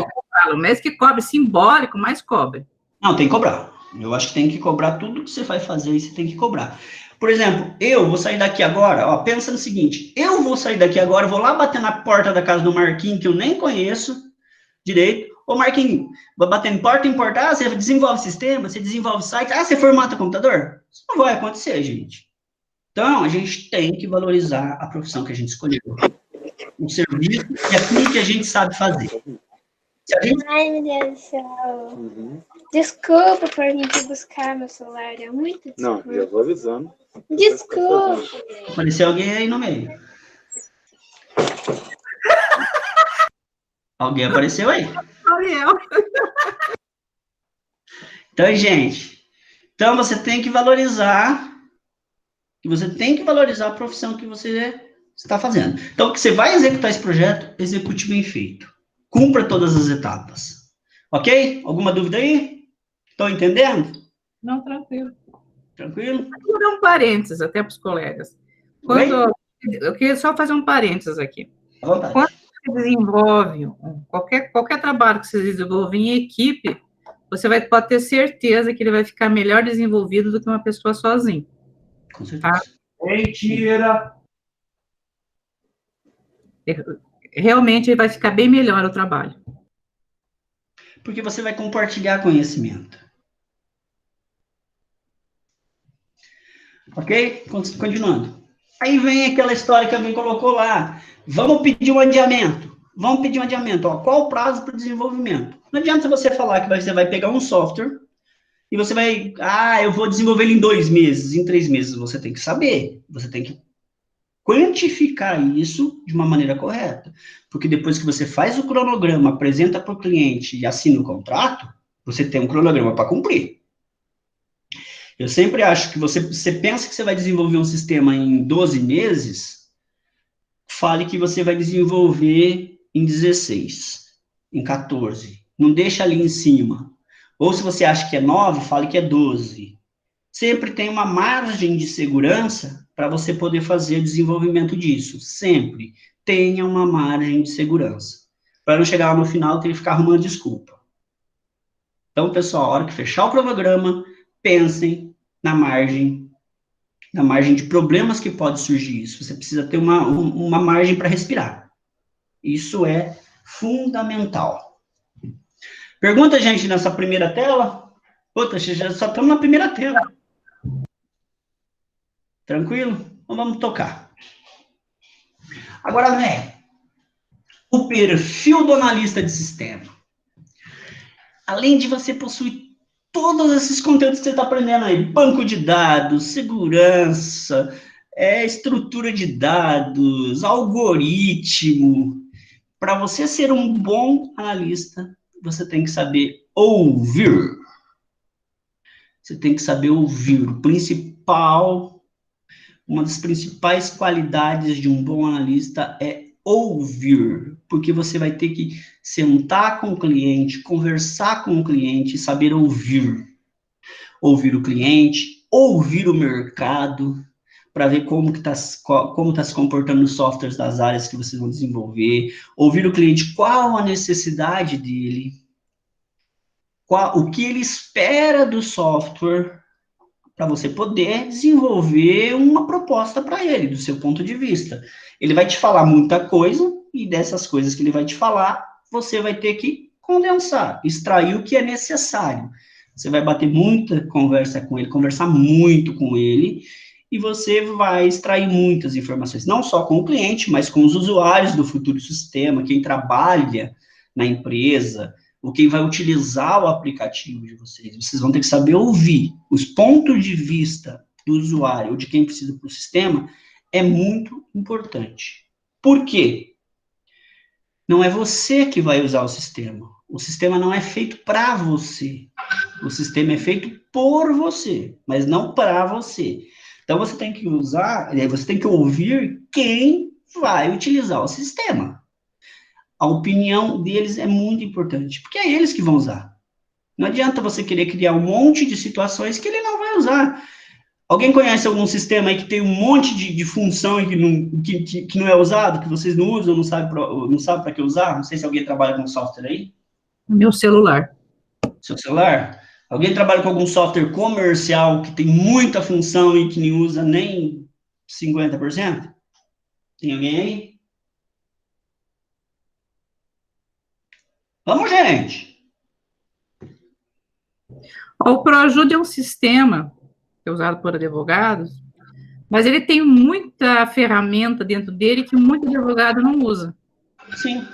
Speaker 2: O mês que cobre simbólico, mais cobre.
Speaker 1: Não, tem que cobrar. Eu acho que tem que cobrar tudo que você vai fazer, você tem que cobrar. Por exemplo, eu vou sair daqui agora, ó, pensa no seguinte, eu vou sair daqui agora, vou lá bater na porta da casa do Marquinhos, que eu nem conheço direito. Ô, Marquinhos, vou bater em porta, você desenvolve sistema, você desenvolve site, você formata computador? Isso não vai acontecer, gente. Então, a gente tem que valorizar a profissão que a gente escolheu. O serviço e aquilo que a gente sabe fazer.
Speaker 5: Ai, meu Deus do céu. Desculpa por vir buscar meu celular. É muito desculpa.
Speaker 6: Não, eu vou avisando.
Speaker 5: Desculpa.
Speaker 1: Apareceu alguém aí no meio. Alguém apareceu aí?
Speaker 2: Ariel.
Speaker 1: Então, gente, você tem que valorizar, a profissão que você está fazendo. Então, que você vai executar esse projeto, execute bem feito. Cumpra todas as etapas. Ok? Alguma dúvida aí? Estão entendendo?
Speaker 2: Não, tranquilo.
Speaker 1: Tranquilo?
Speaker 2: Vou dar um parênteses até para os colegas. Eu queria só fazer um parênteses aqui.
Speaker 1: À vontade.
Speaker 2: Quando você desenvolve qualquer trabalho que você desenvolve em equipe, você pode ter certeza que ele vai ficar melhor desenvolvido do que uma pessoa sozinha.
Speaker 1: Com certeza.
Speaker 2: Tá?
Speaker 4: Mentira!
Speaker 2: Realmente ele vai ficar bem melhor o trabalho.
Speaker 1: Porque você vai compartilhar conhecimento. Ok? Continuando. Aí vem aquela história que alguém colocou lá. Vamos pedir um adiamento. Ó, qual o prazo para o desenvolvimento? Não adianta você falar que você vai pegar um software e você vai... eu vou desenvolver ele em 2 meses, em 3 meses. Você tem que saber. Você tem que quantificar isso de uma maneira correta. Porque depois que você faz o cronograma, apresenta para o cliente e assina o contrato, você tem um cronograma para cumprir. Eu sempre acho que você pensa que você vai desenvolver um sistema em 12 meses, fale que você vai desenvolver em 16, em 14. Não deixa ali em cima. Ou se você acha que é 9, fale que é 12. Sempre tem uma margem de segurança para você poder fazer o desenvolvimento disso. Sempre tenha uma margem de segurança. Para não chegar lá no final e ter que ficar arrumando desculpa. Então, pessoal, a hora que fechar o cronograma, pensem na margem de problemas que pode surgir isso. Você precisa ter uma margem para respirar. Isso é fundamental. Pergunta, gente, nessa primeira tela? Puta, já só estamos na primeira tela. Tranquilo? Então vamos tocar. Agora, o perfil do analista de sistema. Além de você possuir todos esses conteúdos que você está aprendendo aí, banco de dados, segurança, estrutura de dados, algoritmo, para você ser um bom analista, você tem que saber ouvir. Você tem que saber ouvir. Uma das principais qualidades de um bom analista é ouvir, porque você vai ter que sentar com o cliente, conversar com o cliente, saber ouvir. Ouvir o cliente, ouvir o mercado, para ver como tá se comportando os softwares das áreas que vocês vão desenvolver, ouvir o cliente, qual a necessidade dele, o que ele espera do software, para você poder desenvolver uma proposta para ele, do seu ponto de vista. Ele vai te falar muita coisa, e dessas coisas que ele vai te falar, você vai ter que condensar, extrair o que é necessário. Você vai bater muita conversa com ele, conversar muito com ele, e você vai extrair muitas informações, não só com o cliente, mas com os usuários do futuro sistema, quem trabalha na empresa, ou quem vai utilizar o aplicativo de vocês. Vocês vão ter que saber ouvir. Os pontos de vista do usuário ou de quem precisa para o sistema é muito importante. Por quê? Não é você que vai usar o sistema. O sistema não é feito para você. O sistema é feito por você, mas não para você. Então, você tem que ouvir quem vai utilizar o sistema. A opinião deles é muito importante, porque é eles que vão usar. Não adianta você querer criar um monte de situações que ele não vai usar. Alguém conhece algum sistema aí que tem um monte de função e que não é usado, que vocês não usam, não sabe para que usar? Não sei se alguém trabalha com software aí.
Speaker 2: Meu celular.
Speaker 1: Seu celular? Alguém trabalha com algum software comercial que tem muita função e que não usa nem 50%? Tem alguém aí? Vamos, gente!
Speaker 2: O ProAjuda é um sistema que é usado por advogados, mas ele tem muita ferramenta dentro dele que muito advogado não usa.
Speaker 1: Sim.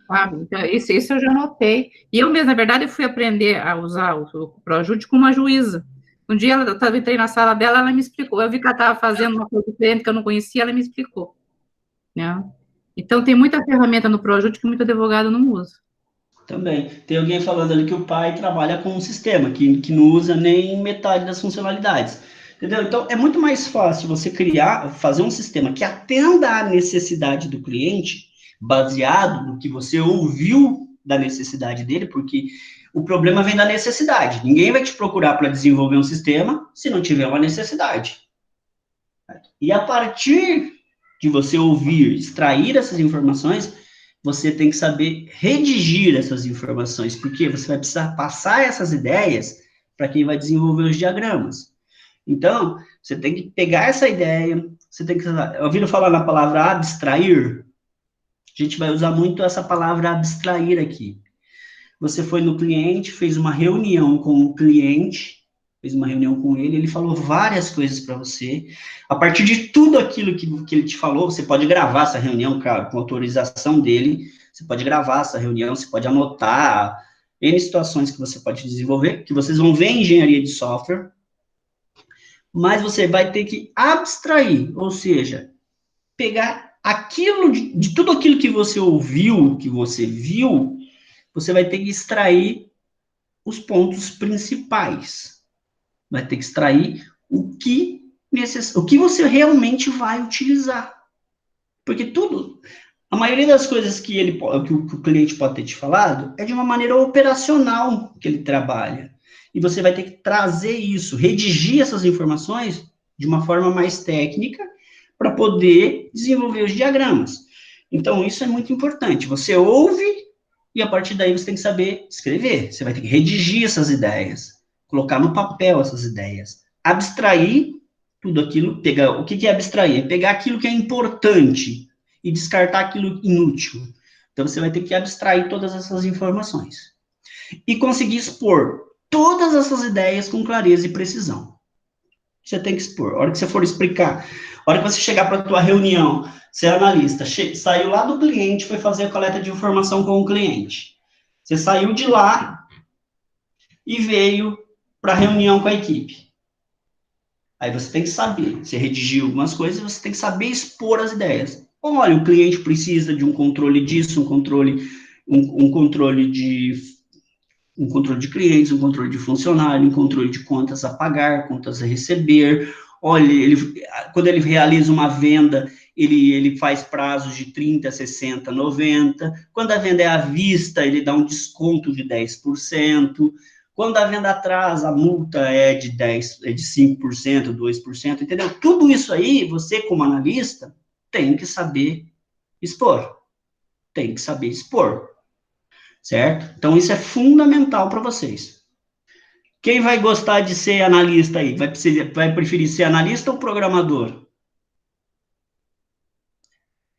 Speaker 2: Sabe? Então, isso eu já notei. E eu mesmo, na verdade, eu fui aprender a usar o ProAjude com uma juíza. Um dia eu entrei na sala dela, ela me explicou. Eu vi que ela estava fazendo uma coisa diferente que eu não conhecia, ela me explicou. Né? Então, tem muita ferramenta no ProAjude que muito advogado não usa.
Speaker 1: Também. Tem alguém falando ali que o pai trabalha com um sistema que não usa nem metade das funcionalidades. Entendeu? Então, é muito mais fácil você fazer um sistema que atenda à necessidade do cliente, baseado no que você ouviu da necessidade dele, porque o problema vem da necessidade. Ninguém vai te procurar para desenvolver um sistema se não tiver uma necessidade. E a partir de você ouvir, extrair essas informações, você tem que saber redigir essas informações, porque você vai precisar passar essas ideias para quem vai desenvolver os diagramas. Então, você tem que pegar essa ideia, você tem que... Ouviram falar na palavra abstrair? A gente vai usar muito essa palavra abstrair aqui. Você foi no cliente, fez uma reunião com o cliente, fez uma reunião com ele, ele falou várias coisas para você. A partir de tudo aquilo que ele te falou, você pode gravar essa reunião com autorização dele, você pode gravar essa reunião, você pode anotar N situações que você pode desenvolver, que vocês vão ver em engenharia de software, mas você vai ter que abstrair, ou seja, pegar aquilo, de tudo aquilo que você ouviu, que você viu, você vai ter que extrair os pontos principais. Vai ter que extrair o que você realmente vai utilizar. Porque a maioria das coisas que o cliente pode ter te falado é de uma maneira operacional que ele trabalha. E você vai ter que trazer isso, redigir essas informações de uma forma mais técnica para poder desenvolver os diagramas. Então, isso é muito importante. Você ouve e, a partir daí, você tem que saber escrever. Você vai ter que redigir essas ideias, colocar no papel essas ideias, abstrair tudo aquilo, o que é abstrair? É pegar aquilo que é importante e descartar aquilo inútil. Então, você vai ter que abstrair todas essas informações. E conseguir expor todas essas ideias com clareza e precisão. Você tem que expor. A hora que você for explicar, a hora que você chegar para a tua reunião, você é analista, saiu lá do cliente, foi fazer a coleta de informação com o cliente. Você saiu de lá e veio para a reunião com a equipe. Aí você tem que saber, você redigiu algumas coisas, você tem que saber expor as ideias. Olha, o cliente precisa de um controle disso, um controle de clientes, um controle de funcionário, um controle de contas a pagar, contas a receber. Olha, quando ele realiza uma venda, ele faz prazos de 30, 60, 90. Quando a venda é à vista, ele dá um desconto de 10%. Quando a venda atrasa, a multa é de 5%, 2%, entendeu? Tudo isso aí, você como analista, tem que saber expor. Tem que saber expor. Certo? Então, isso é fundamental para vocês. Quem vai gostar de ser analista aí? Vai preferir ser analista ou programador?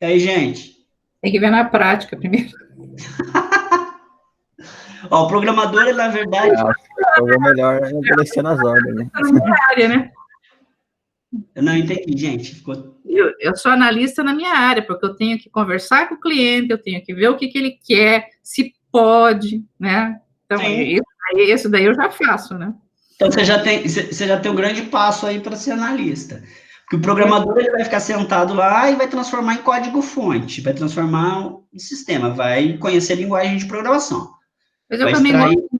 Speaker 1: E aí, gente?
Speaker 2: Tem que ver na prática primeiro.
Speaker 1: Ó, o programador, ele, na verdade...
Speaker 3: É melhor obedecer nas ordens, né?
Speaker 2: Área, né?
Speaker 1: Eu não entendi, gente.
Speaker 2: Eu sou analista na minha área, porque eu tenho que conversar com o cliente, eu tenho que ver o que ele quer, se pode, né? Então, isso daí eu já faço, né?
Speaker 1: Então, você já tem um grande passo aí para ser analista. Porque o programador, ele vai ficar sentado lá e vai transformar em código-fonte, vai transformar em sistema, vai conhecer a linguagem de programação.
Speaker 2: Mas eu também gosto de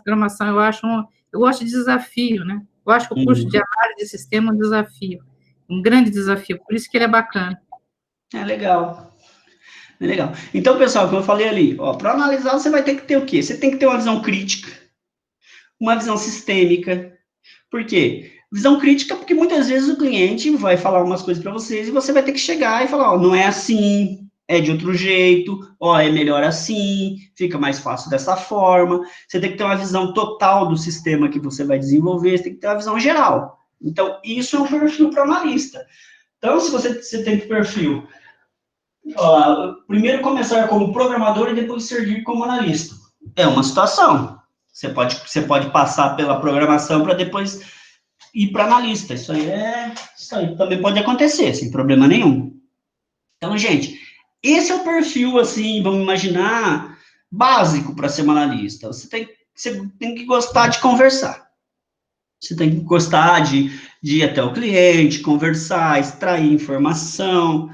Speaker 2: programação, eu gosto de desafio, né? Eu acho que o curso de análise de sistema é um desafio, um grande desafio, por isso que ele é bacana.
Speaker 1: É legal. É legal. Então, pessoal, como eu falei ali, para analisar, você vai ter que ter o quê? Você tem que ter uma visão crítica, uma visão sistêmica. Por quê? Visão crítica, porque muitas vezes o cliente vai falar umas coisas para vocês e você vai ter que chegar e falar, ó, não é assim, é de outro jeito, ó, é melhor assim, fica mais fácil dessa forma. Você tem que ter uma visão total do sistema que você vai desenvolver, você tem que ter uma visão geral. Então, isso é um perfil para analista. Então, se você tem perfil, ó, primeiro começar como programador e depois seguir como analista. É uma situação. Você pode passar pela programação para depois ir para analista. Isso aí também pode acontecer, sem problema nenhum. Então, gente, esse é o perfil, assim, vamos imaginar, básico para ser um analista. Você tem que gostar de conversar. Você tem que gostar de ir até o cliente, conversar, extrair informação.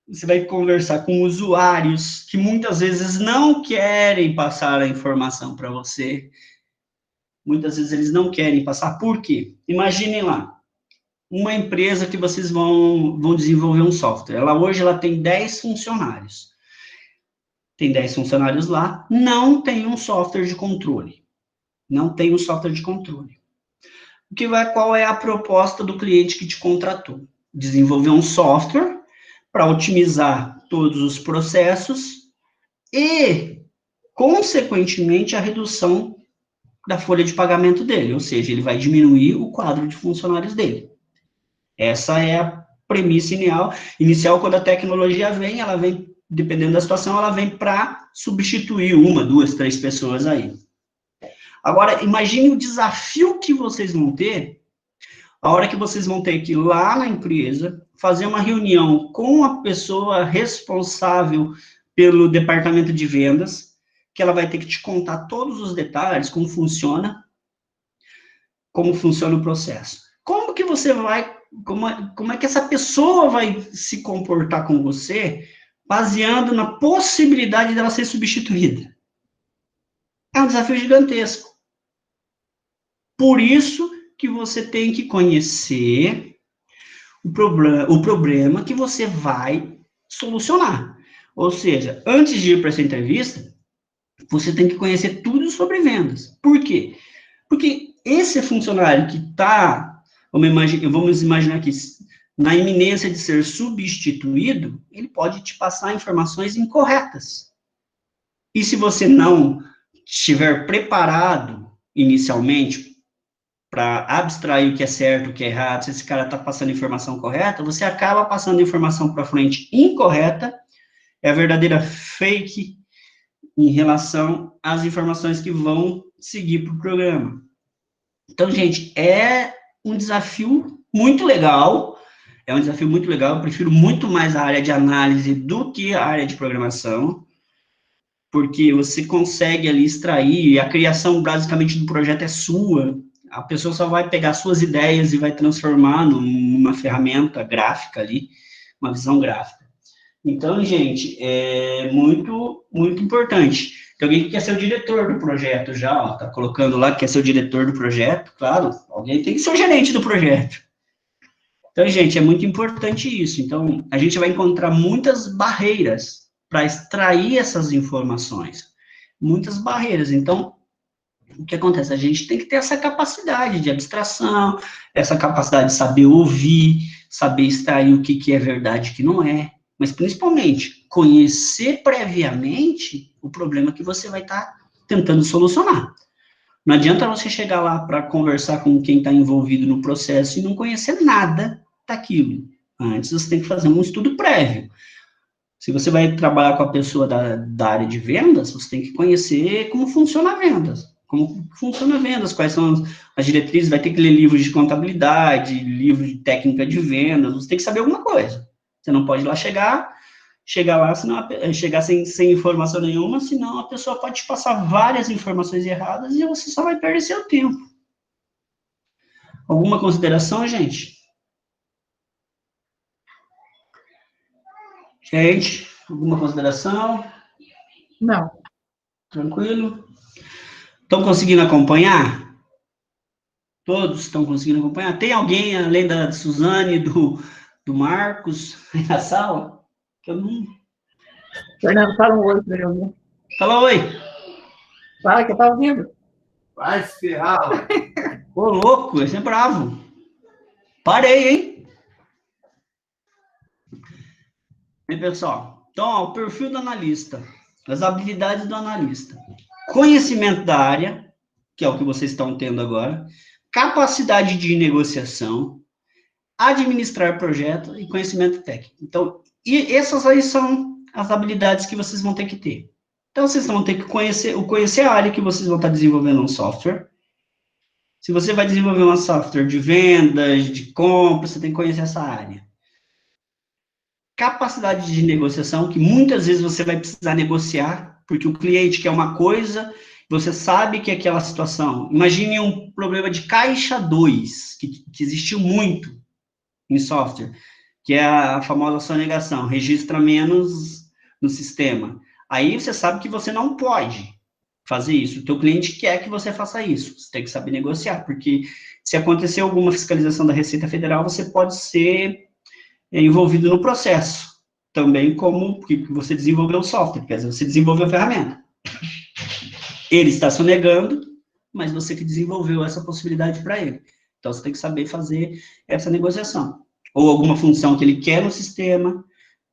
Speaker 1: Você vai conversar com usuários que muitas vezes não querem passar a informação para você. Muitas vezes eles não querem passar. Por quê? Imaginem lá, uma empresa que vocês vão desenvolver um software. Hoje ela tem 10 funcionários. Tem 10 funcionários lá, não tem um software de controle. Não tem um software de controle. Qual é a proposta do cliente que te contratou? Desenvolver um software para otimizar todos os processos e, consequentemente, a redução da folha de pagamento dele, ou seja, ele vai diminuir o quadro de funcionários dele. Essa é a premissa inicial quando a tecnologia vem, ela vem, dependendo da situação, ela vem para substituir 1, 2, 3 pessoas aí. Agora, imagine o desafio que vocês vão ter, a hora que vocês vão ter que ir lá na empresa, fazer uma reunião com a pessoa responsável pelo departamento de vendas, que ela vai ter que te contar todos os detalhes, como funciona o processo. Como que você vai, como é que essa pessoa vai se comportar com você, baseando na possibilidade dela ser substituída? É um desafio gigantesco. Por isso que você tem que conhecer o problema que você vai solucionar. Ou seja, antes de ir para essa entrevista, você tem que conhecer tudo sobre vendas. Por quê? Porque esse funcionário que está, vamos imaginar que na iminência de ser substituído, ele pode te passar informações incorretas. E se você não estiver preparado inicialmente para abstrair o que é certo, o que é errado, se esse cara está passando informação correta, você acaba passando informação para frente incorreta, é a verdadeira fake em relação às informações que vão seguir para o programa. Então, gente, é um desafio muito legal, eu prefiro muito mais a área de análise do que a área de programação, porque você consegue ali extrair, e a criação basicamente do projeto é sua, a pessoa só vai pegar suas ideias e vai transformar numa ferramenta gráfica ali, uma visão gráfica. Então, gente, é muito, muito importante. Tem alguém que quer ser o diretor do projeto já, ó, tá colocando lá que quer ser o diretor do projeto, claro, alguém tem que ser o gerente do projeto. Então, gente, é muito importante isso. Então, a gente vai encontrar muitas barreiras para extrair essas informações. Muitas barreiras. Então, o que acontece? A gente tem que ter essa capacidade de abstração, essa capacidade de saber ouvir, saber extrair o que é verdade e o que não é, mas principalmente conhecer previamente o problema que você vai estar tentando solucionar. Não adianta você chegar lá para conversar com quem está envolvido no processo e não conhecer nada daquilo. Antes você tem que fazer um estudo prévio. Se você vai trabalhar com a pessoa da área de vendas, você tem que conhecer como funciona a vendas. Como funciona a vendas, quais são as diretrizes, vai ter que ler livros de contabilidade, livros de técnica de vendas, você tem que saber alguma coisa. Você não pode ir lá chegar lá chegar sem informação nenhuma, senão a pessoa pode te passar várias informações erradas e você só vai perder seu tempo. Alguma consideração, gente? Gente, alguma consideração?
Speaker 2: Não.
Speaker 1: Tranquilo? Estão conseguindo acompanhar? Todos estão conseguindo acompanhar? Tem alguém, além da Suzane e do Marcos, na sala? Que eu não...
Speaker 2: Fernando, fala um oi para eu.
Speaker 1: Fala oi.
Speaker 2: Fala que eu estava ouvindo.
Speaker 4: Vai se ferrar.
Speaker 1: Ô, louco, esse é bravo. Parei, hein? E, pessoal, então, ó, o perfil do analista, as habilidades do analista, conhecimento da área, que é o que vocês estão tendo agora, capacidade de negociação, administrar projeto e conhecimento técnico. Então, e essas aí são as habilidades que vocês vão ter que ter. Então, vocês vão ter que conhecer a área que vocês vão estar desenvolvendo um software. Se você vai desenvolver um software de vendas, de compra, você tem que conhecer essa área. Capacidade de negociação, que muitas vezes você vai precisar negociar, porque o cliente quer uma coisa, você sabe que é aquela situação. Imagine um problema de caixa 2, que existiu muito em software, que é a famosa sonegação, registra menos no sistema. Aí você sabe que você não pode fazer isso. O teu cliente quer que você faça isso. Você tem que saber negociar, porque se acontecer alguma fiscalização da Receita Federal, você pode ser envolvido no processo, também como que você desenvolveu o software, quer dizer, você desenvolveu a ferramenta. Ele está sonegando, mas você que desenvolveu essa possibilidade para ele. Então, você tem que saber fazer essa negociação. Ou alguma função que ele quer no sistema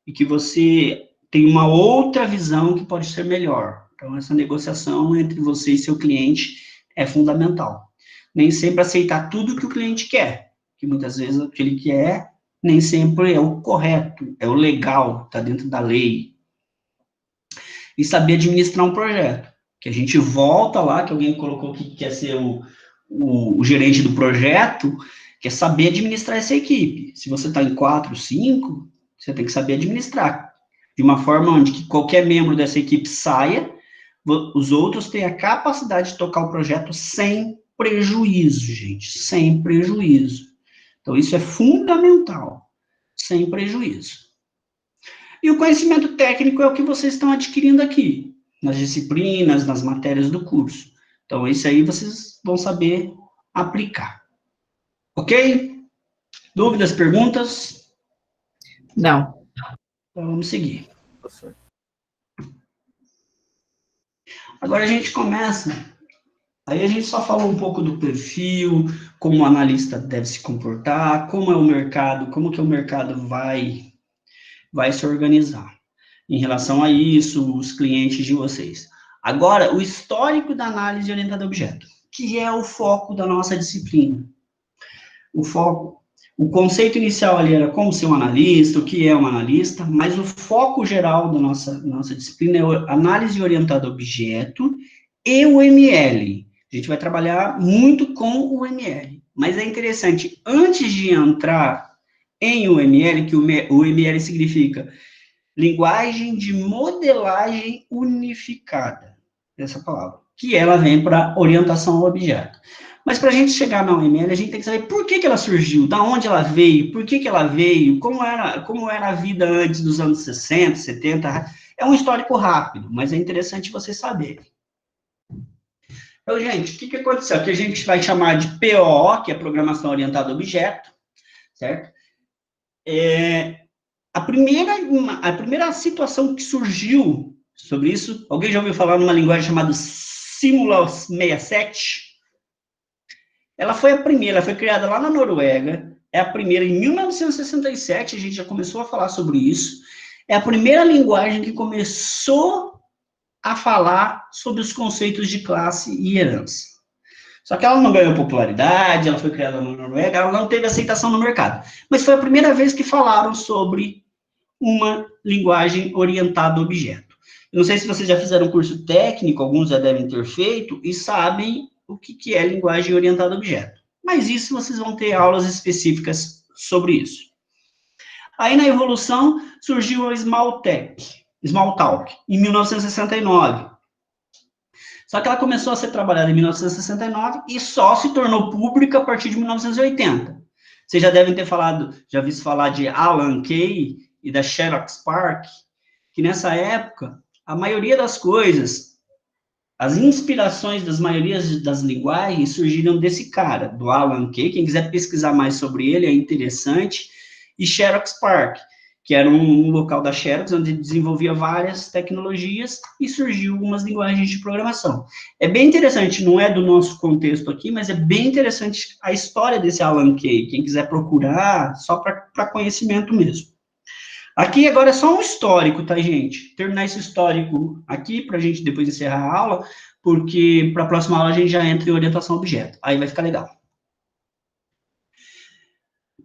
Speaker 1: e que você tem uma outra visão que pode ser melhor. Então, essa negociação entre você e seu cliente é fundamental. Nem sempre aceitar tudo que o cliente quer, que muitas vezes o que ele quer nem sempre é o correto, é o legal, está dentro da lei. E saber administrar um projeto, que a gente volta lá, que alguém colocou que quer ser o gerente do projeto, que é saber administrar essa equipe. Se você está em 4, 5, você tem que saber administrar. De uma forma onde que qualquer membro dessa equipe saia, os outros têm a capacidade de tocar o projeto sem prejuízo, gente. Sem prejuízo. Então, isso é fundamental. Sem prejuízo. E o conhecimento técnico é o que vocês estão adquirindo aqui, nas disciplinas, nas matérias do curso. Então, isso aí vocês vão saber aplicar. Ok? Dúvidas, perguntas?
Speaker 2: Não.
Speaker 1: Então, vamos seguir. Agora a gente começa. Aí a gente só falou um pouco do perfil, como o analista deve se comportar, como é o mercado, como que o mercado vai se organizar em relação a isso, os clientes de vocês. Agora, o histórico da análise orientada a objeto, que é o foco da nossa disciplina. O conceito inicial ali era como ser um analista, o que é um analista, mas o foco geral da nossa disciplina é a análise orientada a objeto e o ML. A gente vai trabalhar muito com o ML, mas é interessante, antes de entrar em UML, que o UML significa linguagem de modelagem unificada, essa palavra, que ela vem para orientação ao objeto. Mas para a gente chegar na UML, a gente tem que saber por que ela surgiu, da onde ela veio, por que ela veio, como era a vida antes dos anos 60, 70. É um histórico rápido, mas é interessante vocês saberem. Então, gente, o que aconteceu? Aqui a gente vai chamar de POO, que é Programação Orientada a Objeto, certo? A primeira situação que surgiu sobre isso, alguém já ouviu falar numa linguagem chamada Simula 67? Ela foi a primeira, ela foi criada lá na Noruega, é a primeira em 1967, a gente já começou a falar sobre isso, é a primeira linguagem que começou a falar sobre os conceitos de classe e herança. Só que ela não ganhou popularidade, ela foi criada na Noruega, ela não teve aceitação no mercado. Mas foi a primeira vez que falaram sobre uma linguagem orientada a objeto. Eu não sei se vocês já fizeram um curso técnico, alguns já devem ter feito, e sabem o que é linguagem orientada a objeto. Mas isso vocês vão ter aulas específicas sobre isso. Aí na evolução surgiu a Smalltalk, em 1969. Só que ela começou a ser trabalhada em 1969 e só se tornou pública a partir de 1980. Vocês já devem ter visto falar de Alan Kay e da Xerox PARC, que nessa época, a maioria das coisas, as inspirações das maiorias das linguagens surgiram desse cara, do Alan Kay. Quem quiser pesquisar mais sobre ele, é interessante. E Xerox PARC, que era um local da Xerox, onde desenvolvia várias tecnologias e surgiu algumas linguagens de programação. É bem interessante, não é do nosso contexto aqui, mas é bem interessante a história desse Alan Kay. Quem quiser procurar, só para conhecimento mesmo. Aqui agora é só um histórico, tá, gente? Terminar esse histórico aqui, para a gente depois encerrar a aula, porque para a próxima aula a gente já entra em orientação a objeto. Aí vai ficar legal.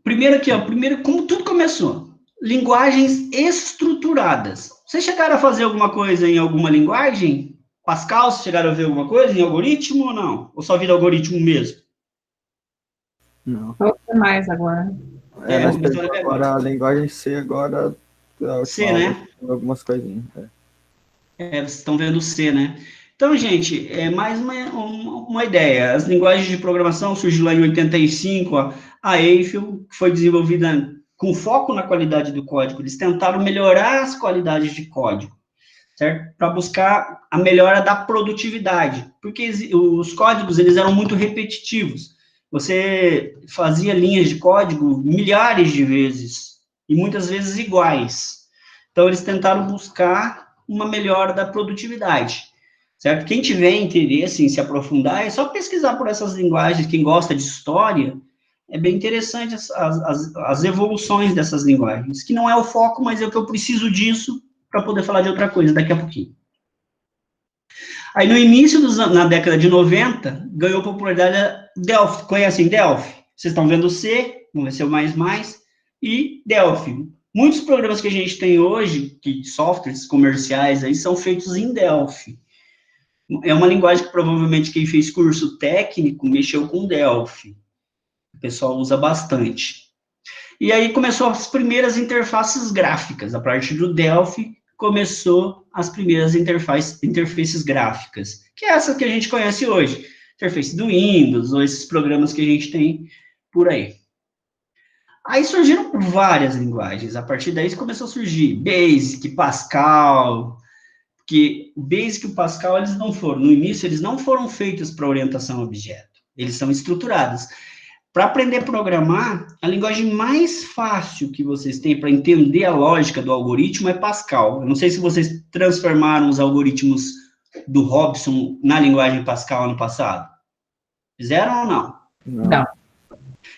Speaker 1: Primeiro aqui, ó, como tudo começou. Linguagens estruturadas. Vocês chegaram a fazer alguma coisa em alguma linguagem? Pascal, vocês chegaram a ver alguma coisa em algoritmo ou não? Ou só vira algoritmo mesmo?
Speaker 3: Não.
Speaker 2: Qual que é mais agora?
Speaker 3: Agora a linguagem C agora...
Speaker 1: C, né?
Speaker 3: Algumas coisinhas.
Speaker 1: Vocês estão vendo C, né? Então, gente, é mais uma ideia. As linguagens de programação surgiu lá em 85, a Eiffel, que foi desenvolvida com foco na qualidade do código. Eles tentaram melhorar as qualidades de código, certo? Para buscar a melhora da produtividade, porque os códigos, eles eram muito repetitivos. Você fazia linhas de código milhares de vezes, e muitas vezes iguais. Então, eles tentaram buscar uma melhora da produtividade, certo? Quem tiver interesse em se aprofundar, é só pesquisar por essas linguagens. Quem gosta de história, é bem interessante as evoluções dessas linguagens, que não é o foco, mas é o que eu preciso disso para poder falar de outra coisa daqui a pouquinho. Aí, no início na década de 90, ganhou popularidade a Delphi. Conhecem Delphi? Vocês estão vendo C, vamos ver se é o mais, e Delphi. Muitos programas que a gente tem hoje, softwares comerciais aí, são feitos em Delphi. É uma linguagem que provavelmente quem fez curso técnico mexeu com Delphi. O pessoal usa bastante. E aí começou as primeiras interfaces gráficas. A partir do Delphi, começou as primeiras interfaces gráficas, que é essa que a gente conhece hoje. Interface do Windows, ou esses programas que a gente tem por aí. Aí surgiram várias linguagens. A partir daí começou a surgir Basic, Pascal, que o Basic e o Pascal, eles não foram, no início, eles não foram feitos para orientação a objeto. Eles são estruturados. Para aprender a programar, a linguagem mais fácil que vocês têm para entender a lógica do algoritmo é Pascal. Eu não sei se vocês transformaram os algoritmos do Robson na linguagem Pascal ano passado. Fizeram ou não?
Speaker 2: Não.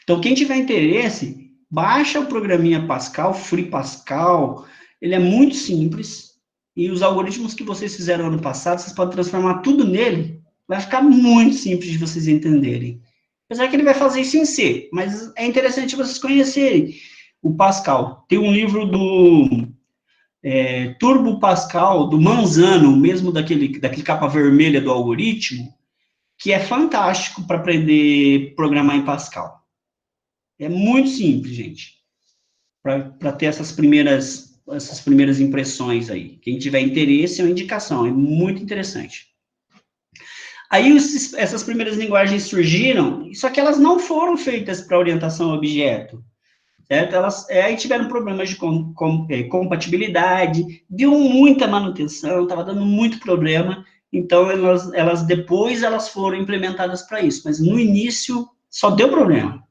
Speaker 1: Então, quem tiver interesse, baixa o programinha Pascal, Free Pascal. Ele é muito simples. E os algoritmos que vocês fizeram ano passado, vocês podem transformar tudo nele. Vai ficar muito simples de vocês entenderem. Apesar que ele vai fazer isso em C, mas é interessante vocês conhecerem o Pascal. Tem um livro do Turbo Pascal, do Manzano, mesmo daquele capa vermelha do algoritmo, que é fantástico para aprender a programar em Pascal. É muito simples, gente, para ter essas primeiras impressões aí. Quem tiver interesse, é uma indicação, é muito interessante. Aí essas primeiras linguagens surgiram, só que elas não foram feitas para orientação a objeto, certo? Aí tiveram problemas de compatibilidade, deu muita manutenção, estava dando muito problema, então depois elas foram implementadas para isso, mas no início só deu problema,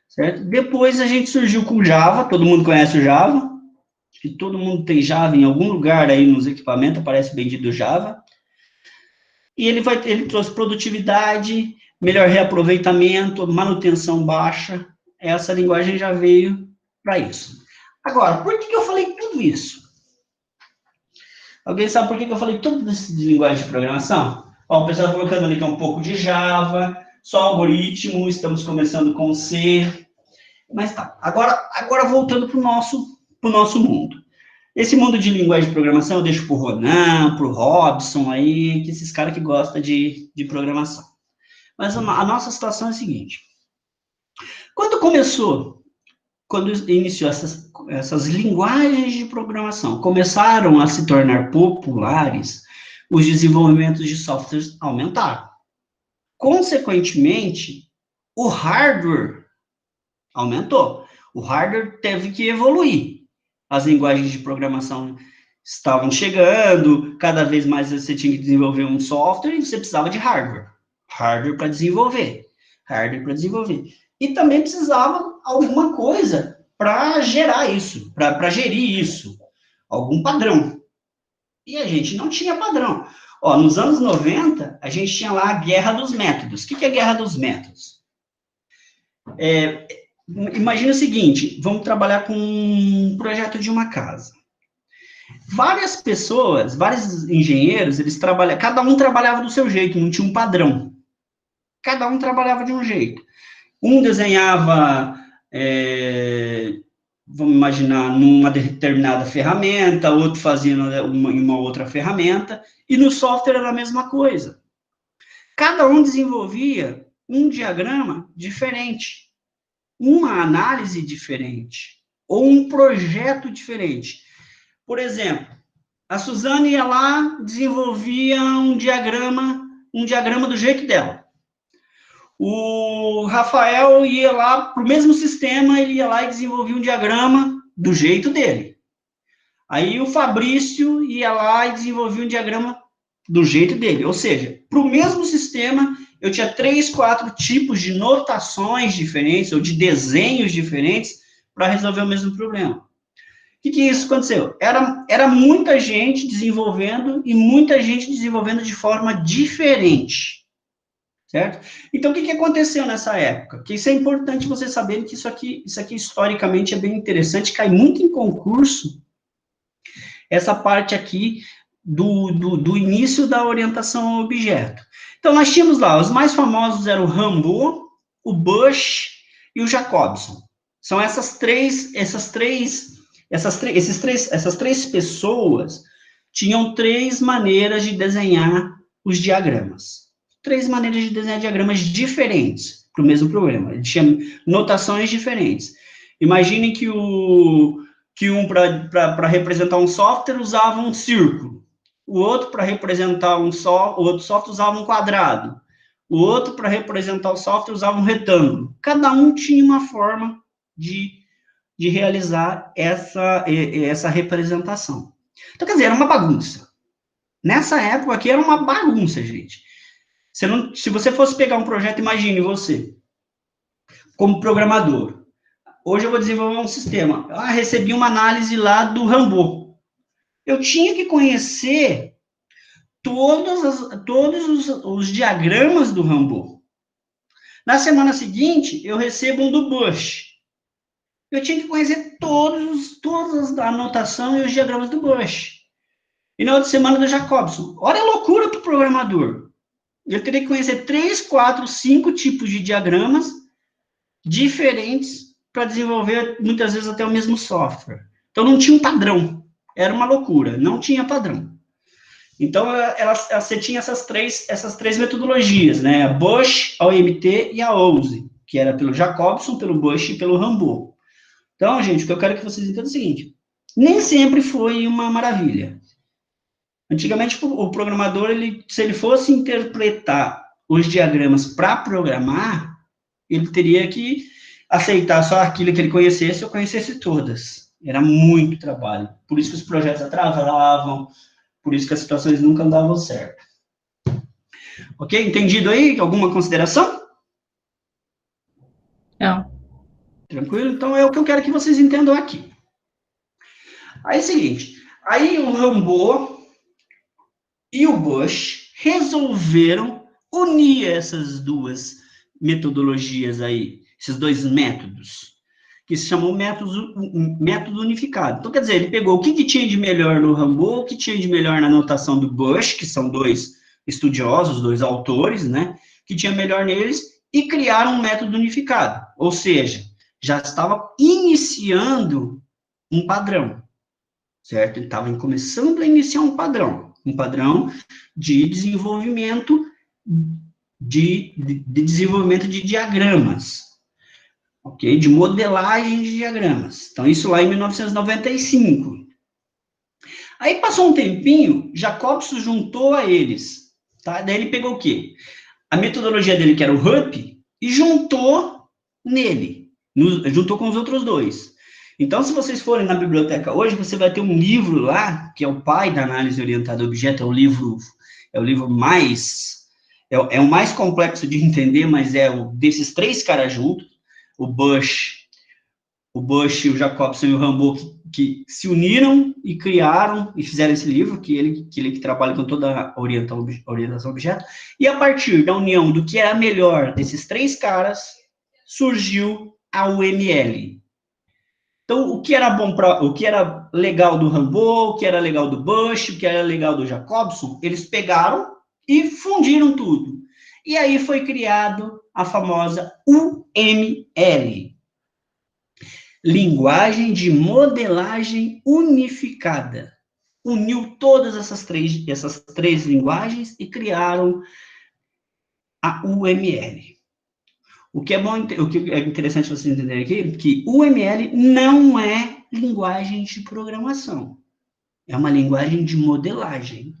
Speaker 1: certo? Depois a gente surgiu com Java, todo mundo conhece o Java, que todo mundo tem Java em algum lugar aí nos equipamentos, aparece bendito Java. E ele trouxe produtividade, melhor reaproveitamento, manutenção baixa. Essa linguagem já veio para isso. Agora, por que eu falei tudo isso? Alguém sabe por que eu falei tudo isso de linguagem de programação? Ó, o pessoal está colocando ali que é um pouco de Java, só algoritmo, estamos começando com C. Mas tá, agora voltando para o nosso mundo. Esse mundo de linguagem de programação eu deixo para o Ronan, para o Robson, aí, que esses caras que gostam de programação. Mas a nossa situação é a seguinte. Quando iniciou essas linguagens de programação, começaram a se tornar populares, os desenvolvimentos de softwares aumentaram. Consequentemente, o hardware aumentou. O hardware teve que evoluir. As linguagens de programação estavam chegando, cada vez mais você tinha que desenvolver um software e você precisava de hardware. Hardware para desenvolver. E também precisava alguma coisa para gerar isso, para gerir isso, algum padrão. E a gente não tinha padrão. Ó, nos anos 90, a gente tinha lá a Guerra dos Métodos. O que é a Guerra dos Métodos? Imagina o seguinte, vamos trabalhar com um projeto de uma casa. Várias pessoas, vários engenheiros, cada um trabalhava do seu jeito, não tinha um padrão. Cada um trabalhava de um jeito. Um desenhava, vamos imaginar, numa determinada ferramenta, outro fazia em uma outra ferramenta, e no software era a mesma coisa. Cada um desenvolvia um diagrama diferente, uma análise diferente, ou um projeto diferente. Por exemplo, a Suzane ia lá, desenvolvia um diagrama do jeito dela. O Rafael ia lá para o mesmo sistema, ele ia lá e desenvolvia um diagrama do jeito dele. Aí o Fabrício ia lá e desenvolvia um diagrama do jeito dele. Ou seja, para o mesmo sistema, eu tinha 3, 4 tipos de notações diferentes, ou de desenhos diferentes, para resolver o mesmo problema. O que isso aconteceu? Era muita gente desenvolvendo, e muita gente desenvolvendo de forma diferente. Certo? Então, o que aconteceu nessa época? Que isso é importante você saber, que isso aqui historicamente é bem interessante, cai muito em concurso, essa parte aqui do início da orientação ao objeto. Então, nós tínhamos lá, os mais famosos eram o Rambo, o Bush e o Jacobson. São essas três pessoas tinham 3 maneiras de desenhar os diagramas. 3 maneiras de desenhar diagramas diferentes para o mesmo problema. Ele tinha notações diferentes. Imaginem que para representar um software usava um círculo. O outro, para representar o outro software, usava um quadrado. O outro, para representar o software, usava um retângulo. Cada um tinha uma forma de realizar essa representação. Então, quer dizer, era uma bagunça. Nessa época aqui era uma bagunça, gente. Se você fosse pegar um projeto, imagine você, como programador. Hoje eu vou desenvolver um sistema. Recebi uma análise lá do Rambo. Eu tinha que conhecer todos os diagramas do Rambo. Na semana seguinte, eu recebo um do Bush. Eu tinha que conhecer todas as anotações e os diagramas do Bush. E na outra semana do Jacobson. Olha a loucura para o programador. Eu teria que conhecer 3, 4, 5 tipos de diagramas diferentes para desenvolver, muitas vezes, até o mesmo software. Então, não tinha um padrão. Era uma loucura. Não tinha padrão. Então, você tinha essas três metodologias, né? A Bush, a OMT e a OUSE, que era pelo Jacobson, pelo Bush e pelo Rambo. Então, gente, o que eu quero que vocês entendam é o seguinte. Nem sempre foi uma maravilha. Antigamente, o programador, se ele fosse interpretar os diagramas para programar, ele teria que aceitar só aquilo que ele conhecesse ou conhecesse todas. Era muito trabalho. Por isso que os projetos atrasavam, por isso que as situações nunca andavam certo. Ok? Entendido aí? Alguma consideração?
Speaker 2: Não.
Speaker 1: Tranquilo? Então, é o que eu quero que vocês entendam aqui. Aí é o seguinte, aí o Rambo e o Bush resolveram unir essas 2 metodologias aí, esses 2 métodos, que se chamou método unificado. Então, quer dizer, ele pegou o que tinha de melhor no Rambo, o que tinha de melhor na notação do Bush, que são 2 estudiosos, 2 autores, né, que tinha melhor neles, e criaram um método unificado. Ou seja, já estava iniciando um padrão, certo? Ele estava começando a iniciar um padrão de desenvolvimento de desenvolvimento de diagramas, ok? De modelagem de diagramas. Então, isso lá em 1995. Aí, passou um tempinho, Jacobson juntou a eles, tá? Daí ele pegou o quê? A metodologia dele, que era o RUP, e juntou nele, juntou com os outros 2. Então, se vocês forem na biblioteca hoje, você vai ter um livro lá, que é o pai da análise orientada a objeto, é o livro mais, é o mais complexo de entender, mas desses 3 caras juntos, o Bush, o Bush, o Jacobson e o Rambaud que se uniram e criaram e fizeram esse livro, que ele trabalha com toda a orientação a objeto, e a partir da união do que era melhor desses 3 caras, surgiu a UML. Então, o que era legal do Rambaud, o que era legal do Bush, o que era legal do Jacobson, eles pegaram e fundiram tudo. E aí foi criado a famosa UML, Linguagem de Modelagem Unificada. Uniu todas essas três linguagens e criaram a UML. O que é interessante vocês entenderem aqui, que UML não é linguagem de programação. É uma linguagem de modelagem.